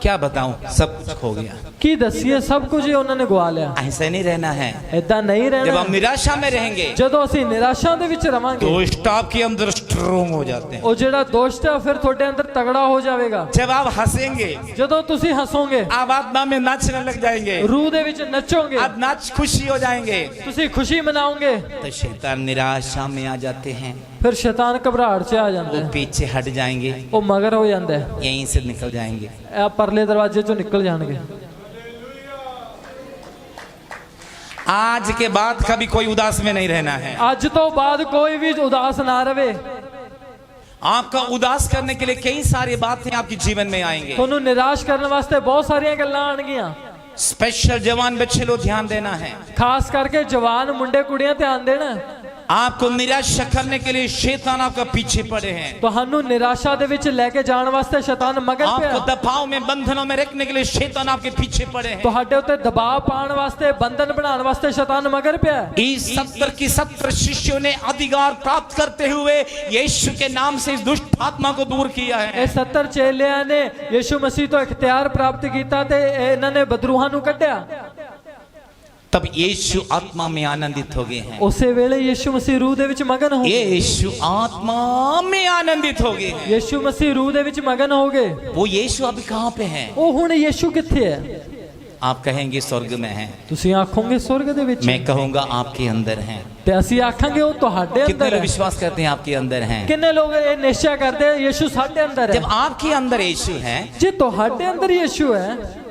क्या बताऊं, सब कुछ खो गया। की दसिए, सब कुछ ही उन्होंने गवा लिया। ऐसा नहीं रहना है। इदा नहीं रहना। जब हम निराशा में रहेंगे, जदों असी निराशा दे विच रवांगे, दोस्त आपके अंदर स्ट्रोंग हो जाते हैं। और जेड़ा दोस्त है फिर थोड़े अंदर तगड़ा हो जाएगा। जब आप हंसेंगे, जदों तुसी हंसोगे, आप आत्मा में नाचने लग जाएंगे, रूह दे विच नचोगे, आप नाच खुशी हो जाएंगे, तुसी खुशी मनाओगे। तो शैतान निराशा में आ जाते हैं, फिर शैतान घबराहट से आ जाता वो है, पीछे हट जाएंगे, वो मगर हो जाता है, यहीं से निकल जाएंगे, परले दरवाजे चो निकल जाएंगे। आज के बाद कभी कोई उदास में नहीं रहना है। आज तो बाद कोई भी उदास ना रहे। आपका उदास करने के लिए कई सारी बातें आपके जीवन में आएंगे। थोनू निराश करने वास्ते बहुत सारियां गल्लां आणगियां। स्पेशल जवान बच्चे लोग ध्यान देना है, खास करके जवान मुंडे कुड़ियां ध्यान देना। आपको निराशा करने के लिए शैतान आपका पीछे पड़े हैं। तुहानू निराशा दे विच लेके जाण वास्ते शैतान मगर पे आपको है। दबाव में, बंधनों में रखने के लिए शैतान आपके पीछे पड़े हैं। तुहाडे उत्ते दबाव पाण वास्ते, बंधन बनाने वास्ते शैतान मगर पे है। इस 70 की 70 शिष्यों ने अधिकार प्राप्त करते हुए यीशु के नाम से इस दुष्ट आत्मा को दूर किया है। ये 70 चेलियां ने यीशु मसीह तो इख्तियार प्राप्त कीता ते इन्हां ने बदरूहां नू कढिया। तब यीशु आत्मा में आनंदित हो गए हैं। उसे वेले यीशु मसीह रूह दे विच मगन हो गए। यीशु आत्मा में आनंदित हो गए हैं। यीशु मसीह रूह दे विच मगन हो गए। वो यीशु अभी कहाँ पे है? ओ हुण यीशु किथे है? आप कहेंगे स्वर्ग में है, तुसी आखोगे स्वर्ग दे विच, मैं कहूंगा आपके अंदर है। ते असी आखांगे वो तुहाडे कितने अंदर लोग है। विश्वास करते हैं आपके अंदर हैं? कितने लोग ये निश्चय करते हैं यीशु साडे अंदर है? जब आपके अंदर यीशु है, जे तुहाडे अंदर यीशु है,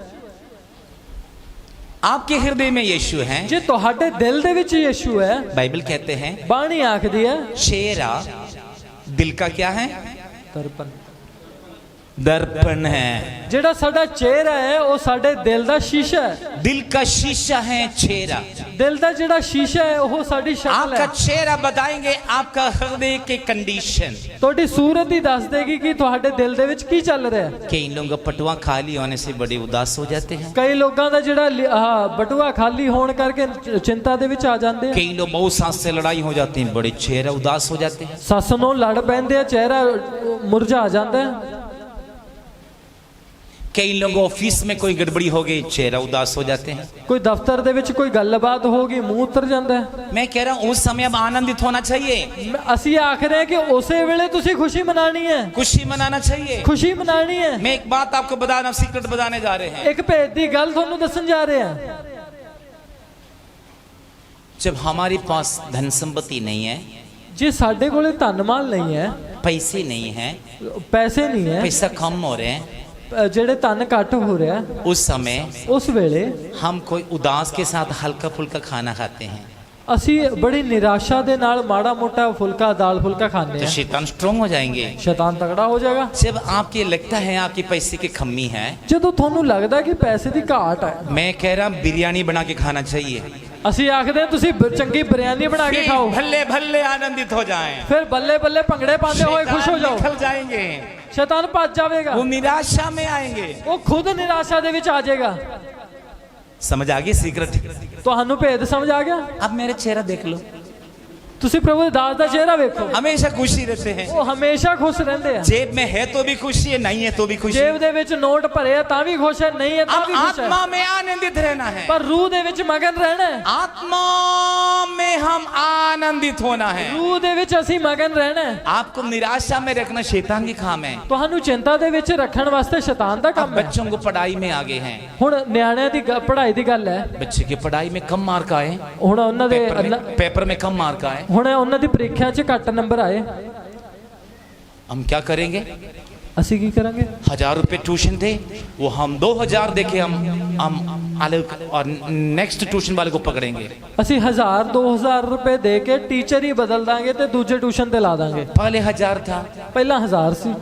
आपके हृदय में यीशु है, जे तुहाडे दिल दे विच यीशु है, बाइबल कहते हैं बाणी आखदी है चेहरा दिल का क्या है? दर्पण। दर्पण है। जेड़ा साडा चेहरा है वो साडे दिल दा शीशा है। दिल का शीशा है चेहरा। दिल दा जेड़ा शीशा है वो साडी शक्ल आपका है। चेहरा बताएंगे आपका हृदय के कंडीशन। तोड़ी सूरत ही दस देगी कि तुहाडे दिल दे विच की चल रहा है। कई लोग पटुआ खाली होने से बड़े उदास हो जाते हैं। कई लोगों का जेड़ा बटुआ खाली होने करके चिंता दे विच आ जाते हैं। कई लोग बहुत सास से लड़ाई हो जाती है, बड़े चेहरा उदास हो जाते हैं। सस नूं लड़ पैंदे, चेहरा मुरझा जाता है। कई लोग ऑफिस में कोई गड़बड़ी हो गई, चेहरा उदास हो जाते हैं। कोई दफ्तर दे विच कोई गलबात होगी, मुंह उतर जाता है। मैं कह रहा हूं उस समय अब आनंदित होना चाहिए। असी आख रहे हैं कि उसे वेले तुसी खुशी मनानी है, खुशी मनाना चाहिए। खुशी मनानी है। मैं एक बात आपको बताना, सीक्रेट बताने जा रहे हैं। एक भेद दी गल तुहानू दसन जा रहे हैं। जब हमारे पास धन संपत्ति नहीं है, जे साडे कोले धन माल नहीं है, पैसे नहीं है, पैसे नहीं है, पैसा कम हो रहे हैं, जेड़े धन घट हो रहा है, उस समय उस वेले हम कोई उदास के साथ हल्का फुल्का खाना खाते हैं, असी बड़ी निराशा दे नाल माड़ा मोटा फुल्का दाल फुल्का खाने तो हैं। शैतान स्ट्रांग हो जाएंगे। शैतान तगड़ा हो जाएगा। जब आपके लगता है आपके पैसे की कमी है, जदों थानू लगदा कि पैसे दी घाट है, मैं कह रहा बिरयानी बना के खाना चाहिए। असी आखदे हैं तुसी चंगी बिरयानी बना के खाओ, भल्ले भल्ले आनंदित हो जाएं, फिर बल्ले बल्ले भंगड़े पाते हुए खुश हो जाओ। निकल जाएंगे, शैतान भज जाएगा, वो निराशा में आएंगे। वो खुद निराशा दे विच आ जाएगा। समझ आ गई सीक्रेट? तुहानू भेद समझ आ गया? अब मेरे चेहरा देख लो, तुसी प्रभु दास दा चेहरा देखो, हमेशा खुशी रहते हैं। वो हमेशा खुश रहंदे हैं। जेब में है तो भी खुशी है, नहीं है तो भी खुशी। जेब दे विच नोट भरे ता भी खुश है, नहीं है ता अब भी खुश है। आत्मा में आनंदित रहना है, पर रूह दे विच मगन रहना है। आत्मा में हम आनंदित होना है। रूह दे विच असी मगन रहना है। आपको निराशा में रखना शैतान की काम है। तुहानू चिंता दे विच रखण वास्ते शैतान दा काम है। बच्चों को पढ़ाई में आगे हैं, हुण न्याणिਆਂ दी पढ़ाई दी गल है। बच्चे की पढ़ाई में कम मार्क आए, हुण उन्हां दे पेपर में कम मार्क आए, हुण उन्हां दी परीक्षा च घट नंबर आए, हम क्या करेंगे? ਅਸੀਂ ਕੀ ਕਰਾਂਗੇ? 1000 रुपए ट्यूशन थे, वो हम 2000 देके हम अलग और नेक्स्ट ट्यूशन वाले को पकड़ेंगे। ਅਸੀਂ 1000-2000 ਰੁਪਏ ਦੇ ਕੇ ਟੀਚਰ ਹੀ ਬਦਲ ਦਾਂਗੇ ਤੇ ਦੂਜੇ ਟਿਊਸ਼ਨ ਤੇ ਲਾ ਦਾਂਗੇ। पहले 1000 था, ਪਹਿਲਾਂ 1000 ਸੀ,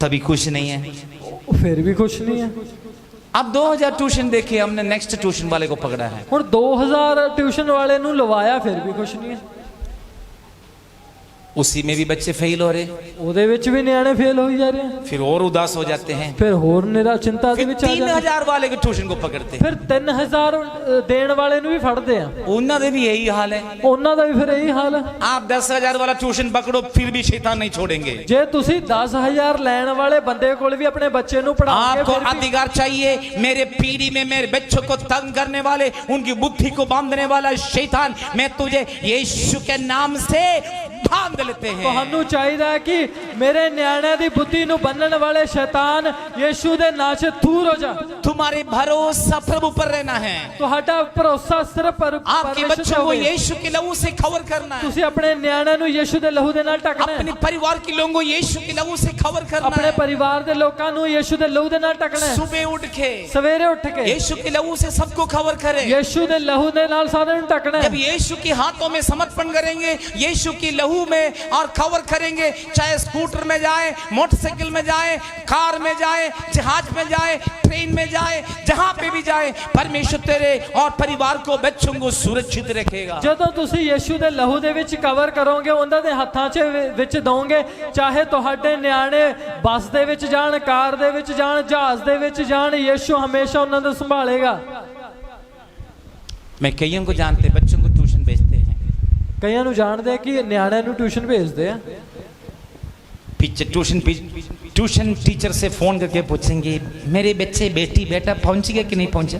तभी खुश नहीं है। ਉਹ ਫਿਰ ਵੀ ਕੁਛ ਨਹੀਂ ਹੈ। अब 2000 ट्यूशन देके हमने नेक्स्ट ट्यूशन वाले को पकड़ा है। ਹੁਣ 2000 ਟਿਊਸ਼ਨ ਵਾਲੇ ਨੂੰ ਲਵਾਇਆ, ਫਿਰ ਵੀ ਕੁਛ ਨਹੀਂ ਹੈ। उसी में भी बच्चे फेल हो रहे, ਉਹਦੇ ਵਿੱਚ ਵੀ ਨਿਆਣੇ ਫੇਲ ਹੋਈ ਜਾ ਰਹੇ ਆ। फिर और उदास हो जाते हैं। ਫਿਰ ਹੋਰ ਨਿਰਾ ਚਿੰਤਾ ਦੇ फिर ਵਿੱਚ ਆ ਜਾਂਦੇ। 3000 वाले के ट्यूशन को पकड़ते हैं। ਫਿਰ 3000 ਦੇਣ ਵਾਲੇ ਨੂੰ ਵੀ ਫੜਦੇ ਆ। उन्होंने भी यही हाल है। ਉਹਨਾਂ ਦਾ ਵੀ ਫਿਰ ਇਹੀ ਹਾਲ ਹੈ। आप 10,000 वाला ट्यूशन पकड़ो, फिर भी शैतान नहीं छोड़ेंगे। ਜੇ ਤੁਸੀਂ 10000 ਲੈਣ ਵਾਲੇ ਬੰਦੇ ਕੋਲ ਵੀ ਆਪਣੇ ਬੱਚੇ ਨੂੰ ਪੜਾਓਗੇ, आपको ਫਿਰ ਵੀ अधिकार चाहिए। मेरे पीढ़ी में मेरे बच्चों को तंग करने वाले, उनकी बुद्धि को बांधने वाला शैतान, मैं तुझे यीशु के नाम से बांध लेते हैं। ਤੁਹਾਨੂੰ ਚਾਹੀਦਾ ਹੈ ਕਿ ਮੇਰੇ ਨਿਆਣਿਆਂ ਦੀ ਬੁੱਧੀ ਨੂੰ ਬੰਨਣ ਵਾਲੇ ਸ਼ੈਤਾਨ ਯੀਸ਼ੂ ਦੇ ਨਾਂ 'ਚ ਦੂਰ ਹੋ ਜਾ। तुम्हारे भरोसा प्रभु पर रहना है। ਤੁਹਾਡਾ ਭਰੋਸਾ ਸਿਰਫ आपके ਪਰਮੇਸ਼ਰ बच्चों को ਤੇ ਹੋਵੇ। यीशु के लहू से कवर करना है। ਤੁਸੀਂ ਆਪਣੇ ਨਿਆਣਿਆਂ ਨੂੰ ਯੀਸ਼ੂ ਦੇ ਲਹੂ ਦੇ ਨਾਲ ਢੱਕਣਾ अपने ਹੈ। परिवार के लोगों को यीशु के लहू से कवर करना ਆਪਣੇ है। ਪਰਿਵਾਰ ਦੇ ਲੋਕਾਂ ਨੂੰ ਯੀਸ਼ੂ ਦੇ ਲਹੂ ਦੇ ਨਾਲ ਢੱਕਣਾ ਹੈ। सुबह उठ के ਸਵੇਰੇ ਉੱਠ ਕੇ यीशु के लहू से सबको कवर करें। ਯੀਸ਼ੂ ਦੇ ਲਹੂ ਦੇ ਨਾਲ ਸਾਰਿਆਂ ਨੂੰ ਢੱਕਣਾ जब ਹੈ। यीशु के हाथों में समर्पण करेंगे, यीशु की लहू में और कवर करेंगे, चाहे स्कूटर में जाए, मोटरसाइकिल में जाए, कार में जाए, जहाज में जाए, ट्रेन में जाए, जहां पे भी जाए, परमेश्वर तेरे और परिवार को, बच्चों को सुरक्षित रखेगा। ਜਦੋਂ ਤੁਸੀਂ ਯੀਸ਼ੂ ਦੇ ਲਹੂ ਦੇ ਵਿੱਚ ਕਵਰ ਕਰੋਗੇ, ਉਹਨਾਂ ਦੇ ਹੱਥਾਂ 'ਚ ਵਿੱਚ ਦੋਗੇ, ਚਾਹੇ ਤੁਹਾਡੇ ਨਿਆਣੇ ਬੱਸ ਦੇ ਵਿੱਚ ਜਾਣ, ਕਾਰ ਦੇ ਵਿੱਚ ਜਾਣ, ਜਹਾਜ਼ ਦੇ ਵਿੱਚ ਜਾਣ, ਯੀਸ਼ੂ ਹਮੇਸ਼ਾ ਉਹਨਾਂ ਨੂੰ ਸੰਭਾਲੇਗਾ। मैं कईयों को जानते बच्चों को ट्यूशन भेजते हैं, ਕਈਆਂ ਨੂੰ ਜਾਣਦੇ ਆ ਕਿ ਨਿਆਣਿਆਂ ਨੂੰ ਟਿਊਸ਼ਨ ਭੇਜਦੇ ਆ। पीछे ट्यूशन टीचर से फोन करके पूछेंगे मेरे बच्चे बेटी बेटा पहुंच गया कि नहीं पहुंचा।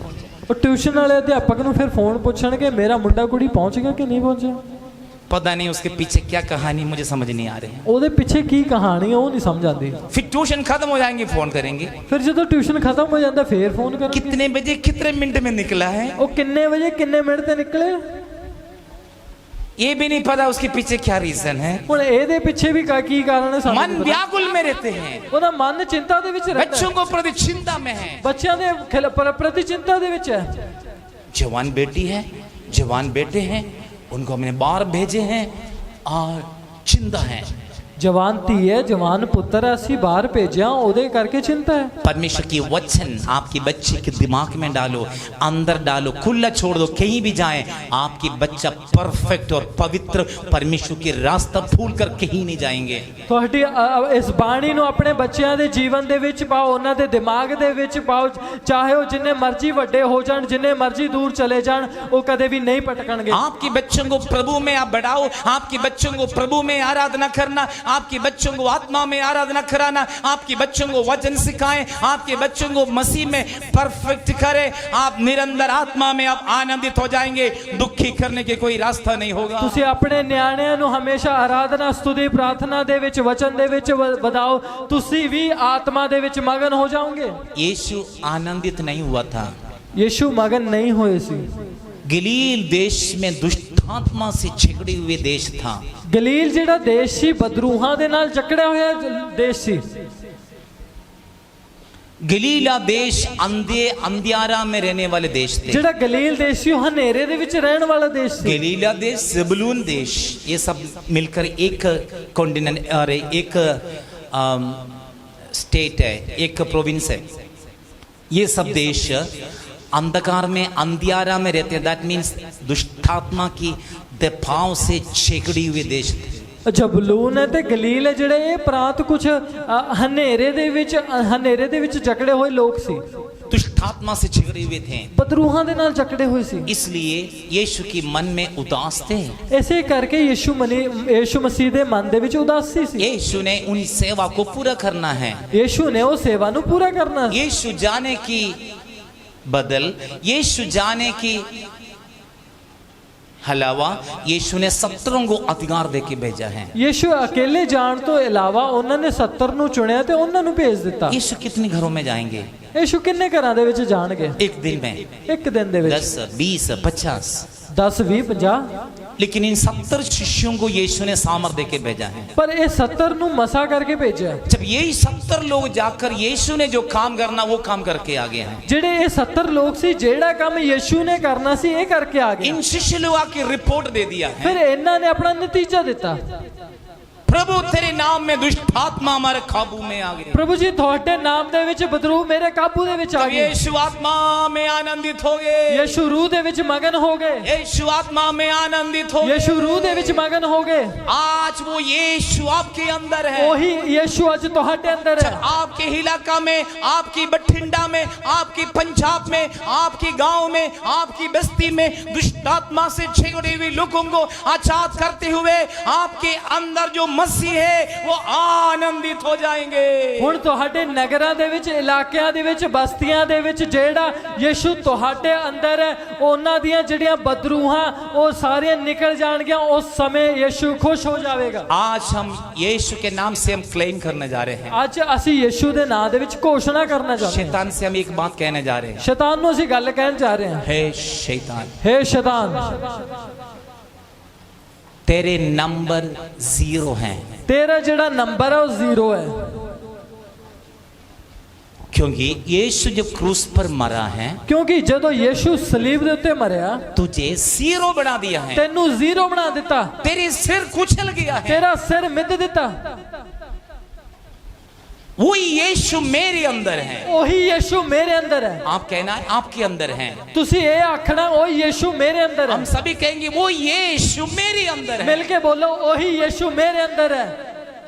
ਉਹ ਟਿਊਸ਼ਨ ਵਾਲੇ ਅਧਿਆਪਕ ਨੂੰ ਫਿਰ ਫੋਨ ਪੁੱਛਣਗੇ ਮੇਰਾ ਮੁੰਡਾ ਕੁੜੀ ਪਹੁੰਚ ਗਿਆ ਕਿ ਨਹੀਂ ਪਹੁੰਚਿਆ। पता नहीं उसके पीछे क्या कहानी, मुझे समझ नहीं आ रही है। ਉਹਦੇ ਪਿੱਛੇ ਕੀ ਕਹਾਣੀ ਹੈ ਉਹ ਨਹੀਂ ਸਮਝ ਆਉਂਦੀ। फिर ट्यूशन खत्म हो जाएंगे फोन करेंगे, ਫਿਰ ਜਦੋਂ ਟਿਊਸ਼ਨ ਖਤਮ ਹੋ ਜਾਂਦਾ ਫੇਰ ਫੋਨ ਕਰਨਗੇ। कितने बजे कितने मिनट में निकला है, ਉਹ ਕਿੰਨੇ ਵਜੇ ਕਿੰਨੇ ਮਿੰਟ ਤੇ ਨਿਕਲੇ, ये भी नहीं पता उसके पीछे क्या रीजन है। ਹੁਣ ਇਹਦੇ ਪਿੱਛੇ ਵੀ ਕੀ ਕਾਰਨ ਹੈ ਸਾਨੂੰ मन ਨਹੀਂ ਪਤਾ। व्याकुल में रहते हैं, ਉਹਦਾ ਮਨ ਚਿੰਤਾ ਦੇ ਵਿੱਚ ਰਹਿੰਦਾ बच्चों ਹੈ, को प्रति चिंता में है। ਬੱਚਿਆਂ ਦੇ ਪ੍ਰਤੀ ਚਿੰਤਾ ਦੇ ਵਿੱਚ ਹੈ। जवान बेटी है, जवान बेटे हैं, उनको हमने बाहर भेजे हैं और चिंता है। ਜਵਾਨ ਧੀ ਹੈ, ਜਵਾਨ ਪੁੱਤਰ ਹੈ, ਅਸੀਂ ਬਾਹਰ ਭੇਜਿਆ, ਉਹਦੇ ਕਰਕੇ ਚਿੰਤਾ ਹੈ। परमेश्वर की वचन आपके बच्चे के दिमाग में डालो, अंदर डालो, खुला छोड़ दो, कहीं भी जाए आपकी बच्चा परफेक्ट और पवित्र परमेश्वर के रास्ता भूल कर कहीं नहीं जाएंगे। ਤੁਹਾਡੀ ਇਸ ਬਾਣੀ ਨੂੰ ਆਪਣੇ ਬੱਚਿਆਂ ਦੇ ਜੀਵਨ ਦੇ ਵਿੱਚ ਪਾਓ, ਉਹਨਾਂ ਦੇ ਦਿਮਾਗ ਦੇ ਵਿੱਚ ਪਾਓ, ਚਾਹੇ ਉਹ ਜਿੰਨੇ ਮਰਜ਼ੀ ਵੱਡੇ ਹੋ ਜਾਣ, ਜਿੰਨੇ ਮਰਜ਼ੀ ਦੂਰ ਚਲੇ ਜਾਣ, ਉਹ ਕਦੇ ਵੀ ਨਹੀਂ ਭਟਕਣਗੇ। आपके बच्चों को प्रभु में आप बढ़ाओ, आपके बच्चों को प्रभु में आराधना करना, आपके बच्चों को आत्मा में आराधना कराना, आपके बच्चों को वचन सिखाएं, आपके बच्चों को मसीह में परफेक्ट करें, आप निरंतर आत्मा में आप आनंदित हो जाएंगे, दुखी करने के कोई रास्ता नहीं होगा। ਤੁਸੀਂ ਆਪਣੇ ਨਿਆਣਿਆਂ ਨੂੰ ਹਮੇਸ਼ਾ ਆਰਾਧਨਾ, ਸਤੁਤੀ, ਪ੍ਰਾਰਥਨਾ ਦੇ ਵਿੱਚ, ਵਚਨ ਦੇ ਵਿੱਚ ਵਧਾਓ, ਤੁਸੀਂ ਵੀ ਆਤਮਾ ਦੇ ਵਿੱਚ ਮਗਨ ਹੋ ਜਾਓਗੇ। यीशु आनंदित नहीं हुआ था, ਯੀਸ਼ੂ ਮਗਨ ਨਹੀਂ ਹੋਏ ਸੀ। गलील देश में दुष्टात्मा से छिगड़े हुए देश था। ਗਲੀਲ ਜਿਹੜਾ ਦੇਸ਼ ਸੀ ਬਦਰੂਹਾਂ ਦੇ ਨਾਲ ਜਕੜਿਆ ਹੋਇਆ ਦੇਸ਼ ਸੀ। गलीला देश अंधियारा में रहने वाले देश थे। ਜਿਹੜਾ ਗਲੀਲ ਦੇਸ਼ ਸੀ ਉਹ ਹਨੇਰੇ ਦੇ ਵਿੱਚ ਰਹਿਣ ਵਾਲਾ ਦੇਸ਼ ਸੀ। गलीला देश, ज़बूलून देश, ये सब मिलकर एक कॉन्टिनेंट और एक स्टेट है, एक प्रोविंस है। ये सब देश अंधकार में, अंधियारा में रहते हैं। दैट मीन्स दुष्टात्मा की दबाव से छेकड़ी हुए देश थे। ਜਬਲੂਨ ਹੈ ਤੇ ਗਲੀਲ ਹੈ ਜਿਹੜੇ ਇਹ ਪ੍ਰਾਂਤ ਕੁਝ ਹਨੇਰੇ ਦੇ ਵਿੱਚ ਜਕੜੇ ਹੋਏ ਲੋਕ ਸੀ। दुष्टात्मा से छिगड़े हुए थे, ਬਦਰੂਹਾਂ ਦੇ ਨਾਲ ਜਕੜੇ ਹੋਏ ਸੀ। इसलिए यीशु के मन में उदास थे। ਇਸੇ ਕਰਕੇ ਯੀਸ਼ੂ ਮਸੀਹ ਦੇ ਮਨ ਦੇ ਵਿੱਚ ਉਦਾਸੀ ਸੀ। यीशु ने उन सेवा को पूरा करना है। ਯੀਸ਼ੂ ਨੇ ਉਹ ਸੇਵਾ ਨੂੰ ਪੂਰਾ ਕਰਨਾ। यीशु जाने की बदल, यीशु जाने की अलावा यीशु ने 70 को अधिकार देके भेजा है। ਯੀਸ਼ੂ ਅਕੇਲੇ ਜਾਣ ਤੋਂ ਇਲਾਵਾ ਉਹਨਾਂ ਨੇ 70 ਨੂੰ ਚੁਣਿਆ ਤੇ ਉਹਨਾਂ ਨੂੰ ਭੇਜ ਦਿੱਤਾ। यीशु कितने घरों में जाएंगे? ਯੀਸ਼ੂ ਕਿੰਨੇ ਘਰਾਂ ਦੇ ਵਿੱਚ ਜਾਣਗੇ? एक दिन में ਇੱਕ ਦਿਨ ਦੇ ਵਿੱਚ 10, 20, 50 10 20 50 लेकिन इन 70 शिष्यों को यीशु ने सामर्थ देके भेजा है। पर ਇਹ 70 ਨੂੰ ਮਸਾ ਕਰਕੇ ਭੇਜਿਆ। जब यही 70 लोग जाकर यीशु ने जो काम करना वो काम करके आ गए हैं। ਜਿਹੜੇ ਇਹ 70 ਲੋਕ ਸੀ ਜਿਹੜਾ ਕੰਮ ਯੀਸ਼ੂ ਨੇ ਕਰਨਾ ਸੀ ਇਹ ਕਰਕੇ ਆ ਗਏ। इन शिष्य लोग आके रिपोर्ट दे दिया है, ਫਿਰ ਇਹਨਾਂ ਨੇ ਆਪਣਾ ਨਤੀਜਾ ਦਿੱਤਾ। प्रभु तेरे नाम में दुष्ट आत्मा हमारे काबू में आ गए। प्रभु जी ਤੁਹਾਡੇ ਨਾਮ ਦੇ ਵਿੱਚ ਬਦਰੂ ਮੇਰੇ ਕਾਬੂ ਦੇ ਵਿੱਚ ਆ ਗਏ। यीशु आत्मा में आनंदित हो गए, ਯੀਸ਼ੂ रूह ਦੇ ਵਿੱਚ ਮगन हो गए। यीशु आत्मा में आनंदित हो गए। ਯੀਸ਼ੂ रूह ਦੇ ਵਿੱਚ ਮगन हो गए। आज वो यीशु आपके अंदर है। ਉਹੀ ਯੀਸ਼ੂ ਅੱਜ ਤੁਹਾਡੇ ਅੰਦਰ ਹੈ। आपके इलाका में, आपकी बठिंडा में, आपकी पंजाब में, आपकी गांव में, आपकी बस्ती में दुष्ट आत्मा से छेड़े हुए लोगों को आजाद करते हुए आपके अंदर जो मसीह है वो आनंदित हो जाएंगे। ਹੁਣ ਤੁਹਾਡੇ ਨਗਰਾਂ ਦੇ ਵਿੱਚ, ਇਲਾਕਿਆਂ ਦੇ ਵਿੱਚ, ਬਸਤੀਆਂ ਦੇ ਵਿੱਚ ਜਿਹੜਾ ਯੀਸ਼ੂ ਤੁਹਾਡੇ ਅੰਦਰ ਹੈ ਉਹਨਾਂ ਦੀਆਂ ਜਿਹੜੀਆਂ ਬਦਰੂਹਾਂ ਉਹ ਸਾਰੀਆਂ ਨਿਕਲ ਜਾਣਗੀਆਂ। ਉਸ ਸਮੇਂ ਯੀਸ਼ੂ ਖੁਸ਼ ਹੋ ਜਾਵੇਗਾ। आज हम यीशु के नाम से हम क्लेम करने जा रहे हैं। ਅੱਜ ਅਸੀਂ ਯੀਸ਼ੂ ਦੇ ਨਾਮ ਦੇ ਵਿੱਚ ਘੋਸ਼ਣਾ ਕਰਨਾ ਚਾਹੁੰਦੇ ਹਾਂ। शैतान से हम एक बात कहने जा रहे हैं। ਸ਼ੈਤਾਨ ਨੂੰ ਅਸੀਂ ਗੱਲ ਕਹਿਣ ਜਾ ਰਹੇ ਹਾਂ। हे शैतान, हे शैतान, तेरे नंबर 0 हैं, ਤੇਰਾ ਜਿਹੜਾ ਨੰਬਰ ਹੈ ਉਹ 0 ਹੈ। क्योंकि यीशु जब क्रूस पर मरा है ਕਿਉਂਕਿ ਜਦੋਂ ਯੀਸ਼ੂ ਸਲੀਬ ਦੇ ਉੱਤੇ ਮਰਿਆ तुझे 0 बना दिया है, ਤੈਨੂੰ 0 ਬਣਾ ਦਿੱਤਾ। तेरे सिर कुचल गया है। ਤੇਰਾ ਸਿਰ ਮਿੱਧ ਦਿੱਤਾ। वही यीशु मेरे अंदर है। ਉਹੀ ਯੀਸ਼ੂ ਮੇਰੇ ਅੰਦਰ ਹੈ। आप कहना है आपके अंदर है। ਤੁਸੀਂ ਇਹ ਆਖਣਾ ਉਹ ਯੀਸ਼ੂ ਮੇਰੇ ਅੰਦਰ हम ਹੈ। सभी कहेंगे वो यीशु मेरे अंदर है। ਮਿਲ ਕੇ ਬੋਲੋ ਉਹੀ ਯੀਸ਼ੂ ਮੇਰੇ ਅੰਦਰ ਹੈ।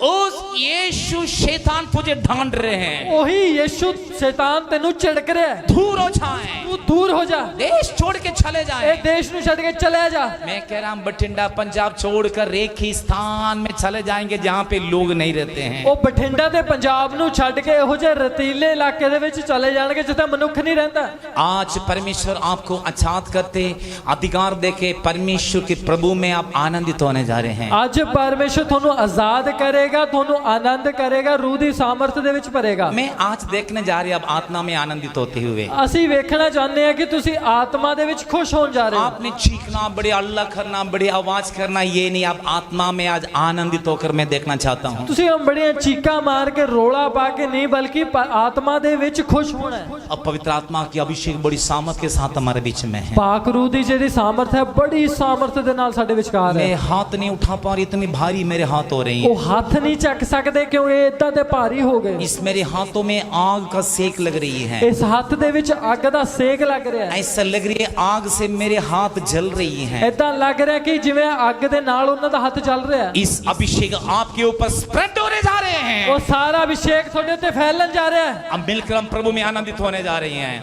उस यीशु शैतान तुझे ढांढ रहे हैं। ਉਹੀ ਯੀਸ਼ੂ शैतान ਤੈਨੂੰ ਝਿੜਕ ਰਿਹਾ ਹੈ। दूर हो जाए, ਤੂੰ ਦੂਰ ਹੋ ਜਾ। देश छोड़ के चले जाए। ਇਹ ਦੇਸ਼ ਨੂੰ ਛੱਡ ਕੇ ਚਲਿਆ ਜਾ। मैं कह रहा हूं बठिंडा पंजाब छोड़कर एक ही स्थान में चले जाएंगे जहां पे लोग नहीं रहते हैं। ਉਹ ਬਠਿੰਡਾ ਤੇ ਪੰਜਾਬ ਨੂੰ ਛੱਡ ਕੇ ਇਹੋ ਜਿਹੇ ਰਤੀਲੇ ਇਲਾਕੇ ਦੇ ਵਿੱਚ ਚਲੇ ਜਾਣਗੇ ਜਿੱਥੇ ਮਨੁੱਖ ਨਹੀਂ ਰਹਿੰਦਾ। आज परमेश्वर आपको आजाद करते अधिकार देके परमेश्वर के प्रभु में आप आनंदित होने जा रहे हैं। ਅੱਜ ਪਰਮੇਸ਼ਰ ਤੁਹਾਨੂੰ ਆਜ਼ਾਦ ਕਰੇਗਾ, ਤੁਹਾਨੂੰ ਆਨੰਦ ਕਰੇਗਾ, ਰੂਹ ਦੀ ਸਾਮਰਥ ਦੇ ਵਿੱਚ ਭਰੇਗਾ। मैं आज देखने जा रही अब आत्मा में आनंदित होते हुए। ਅਸੀਂ ਵੇਖਣਾ ਚਾਹੁੰਦੇ ਹਾਂ ਕਿ ਤੁਸੀਂ ਆਤਮਾ ਦੇ ਵਿੱਚ ਖੁਸ਼ ਹੋਣ ਜਾ ਰਹੇ ਹੋ। आपने चीखना, बड़े अल्लाह करना, बड़ी आवाज करना ये नहीं, आप आत्मा में आज आनंदित होकर मैं देखना चाहता हूँ। ਤੁਸੀਂ ਬੜੀਆਂ ਚੀਕਾਂ ਮਾਰ ਕੇ ਰੋਲਾ ਪਾ ਕੇ ਨਹੀਂ ਬਲਕਿ ਆਤਮਾ ਦੇ ਵਿੱਚ ਖੁਸ਼ ਹੋਣਾ ਹੈ। अब पवित्र आत्मा की अभिषेक बड़ी सामर्थ के साथ हमारे बीच में है। ਪਾਕ ਰੂਹ ਦੀ ਜਿਹੜੀ ਸਾਮਰਥ ਹੈ ਬੜੀ ਸਾਮਰਥ ਦੇ ਨਾਲ ਸਾਡੇ ਵਿਚਕਾਰ मैं ਹੈ। हाथ नहीं उठा पा रही, इतनी भारी मेरे हाथ हो रही है। ਉਹ ਹੱਥ ਨਹੀਂ ਚੱਕ ਸਕਦੇ ਕਿਉਂ ਇਹ ਇਦਾਂ ਦੇ ਭਾਰੀ ਹੋ ਗਏ। इस मेरे हाथों में आग का सेक लग रही है। ਇਸ ਹੱਥ ਦੇ ਵਿੱਚ ਅੱਗ ਦਾ ਸੇਕ ਲੱਗ ਰਿਹਾ ਹੈ। ऐसा लग रही है आग से मेरे हाथ जल रही है। ਇਦਾਂ ਲੱਗ ਰਿਹਾ ਕਿ ਜਿਵੇਂ ਅੱਗ ਦੇ ਨਾਲ ਉਹਨਾਂ ਦਾ ਹੱਥ ਚੱਲ ਰਿਹਾ ਹੈ। इस अभिषेक आपके ऊपर स्प्रेड होने जा रहे हैं। ਉਹ ਸਾਰਾ ਅਭਿਸ਼ੇਕ ਤੁਹਾਡੇ ਉੱਤੇ ਫੈਲਣ ਜਾ ਰਿਹਾ ਹੈ। हम मिलकर हम प्रभु में आनंदित होने जा रही हैं।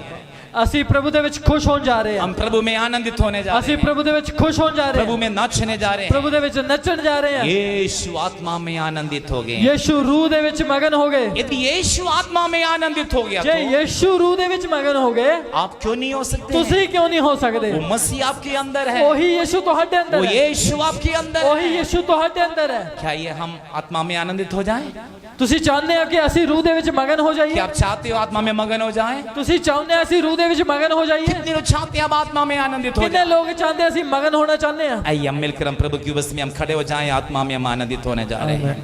ਅਸੀਂ प्रभु ਦੇ ਵਿੱਚ ਖੁਸ਼ ਹੋਣ ਜਾ ਰਹੇ ਹਾਂ। हम प्रभु में आनंदित होने जा रहे ਅਸੀਂ हैं। प्रभु ਦੇ ਵਿੱਚ ਖੁਸ਼ ਹੋਣ ਜਾ ਰਹੇ प्रभु ਹਾਂ। में नाचने जा रहे हैं। प्रभु ਦੇ ਵਿੱਚ ਨੱਚਣ ਜਾ ਰਹੇ ਹਾਂ। यीशु आत्मा में आनंदित हो गए। ਯੀਸ਼ੂ ਰੂਹ ਦੇ ਵਿੱਚ ਮगन ਹੋ ਗਏ। यदि यीशु आत्मा में आनंदित हो गया ਜੇ तो ਯੀਸ਼ੂ ਰੂਹ ਦੇ ਵਿੱਚ ਮगन ਹੋ ਗਏ आप क्यों नहीं हो सकते? ਤੁਸੀਂ ਕਿਉਂ ਨਹੀਂ ਹੋ ਸਕਦੇ? वो मसीह आपके अंदर है, ਉਹੀ ਯੀਸ਼ੂ ਤੁਹਾਡੇ वो ਅੰਦਰ ਹੈ। यीशु आपके अंदर ਉਹੀ है। ਯੀਸ਼ੂ ਤੁਹਾਡੇ ਅੰਦਰ ਹੈ। क्या ये हम आत्मा में आनंदित हो जाएं? ਤੁਸੀਂ ਚਾਹੁੰਦੇ ਹੋ ਕਿ ਅਸੀਂ ਰੂਹ ਦੇ ਵਿੱਚ ਮगन ਹੋ क्या ਜਾਈਏ? आप चाहते हो आत्मा में मगन हो जाएं? ਤੁਸੀਂ ਚਾਹੁੰਦੇ ਹੋ ਅਸੀਂ ਰੂਹ ਦੇ ਵਿੱਚ मगन ਹੋ ਜਾਈਏ? कितने लोग चाहते हैं आप आत्मा में आनंदित हो ਕਿੰਨੇ जाएं? ਲੋਕ ਚਾਹੁੰਦੇ ਅਸੀਂ मगन होना ਚਾਹੁੰਦੇ ਹਾਂ? आइए हम मिलकर हम प्रभु की उपस्थिति में हम खड़े हो जाएं, आत्मा में हम आनंदित होने जा रहे हैं।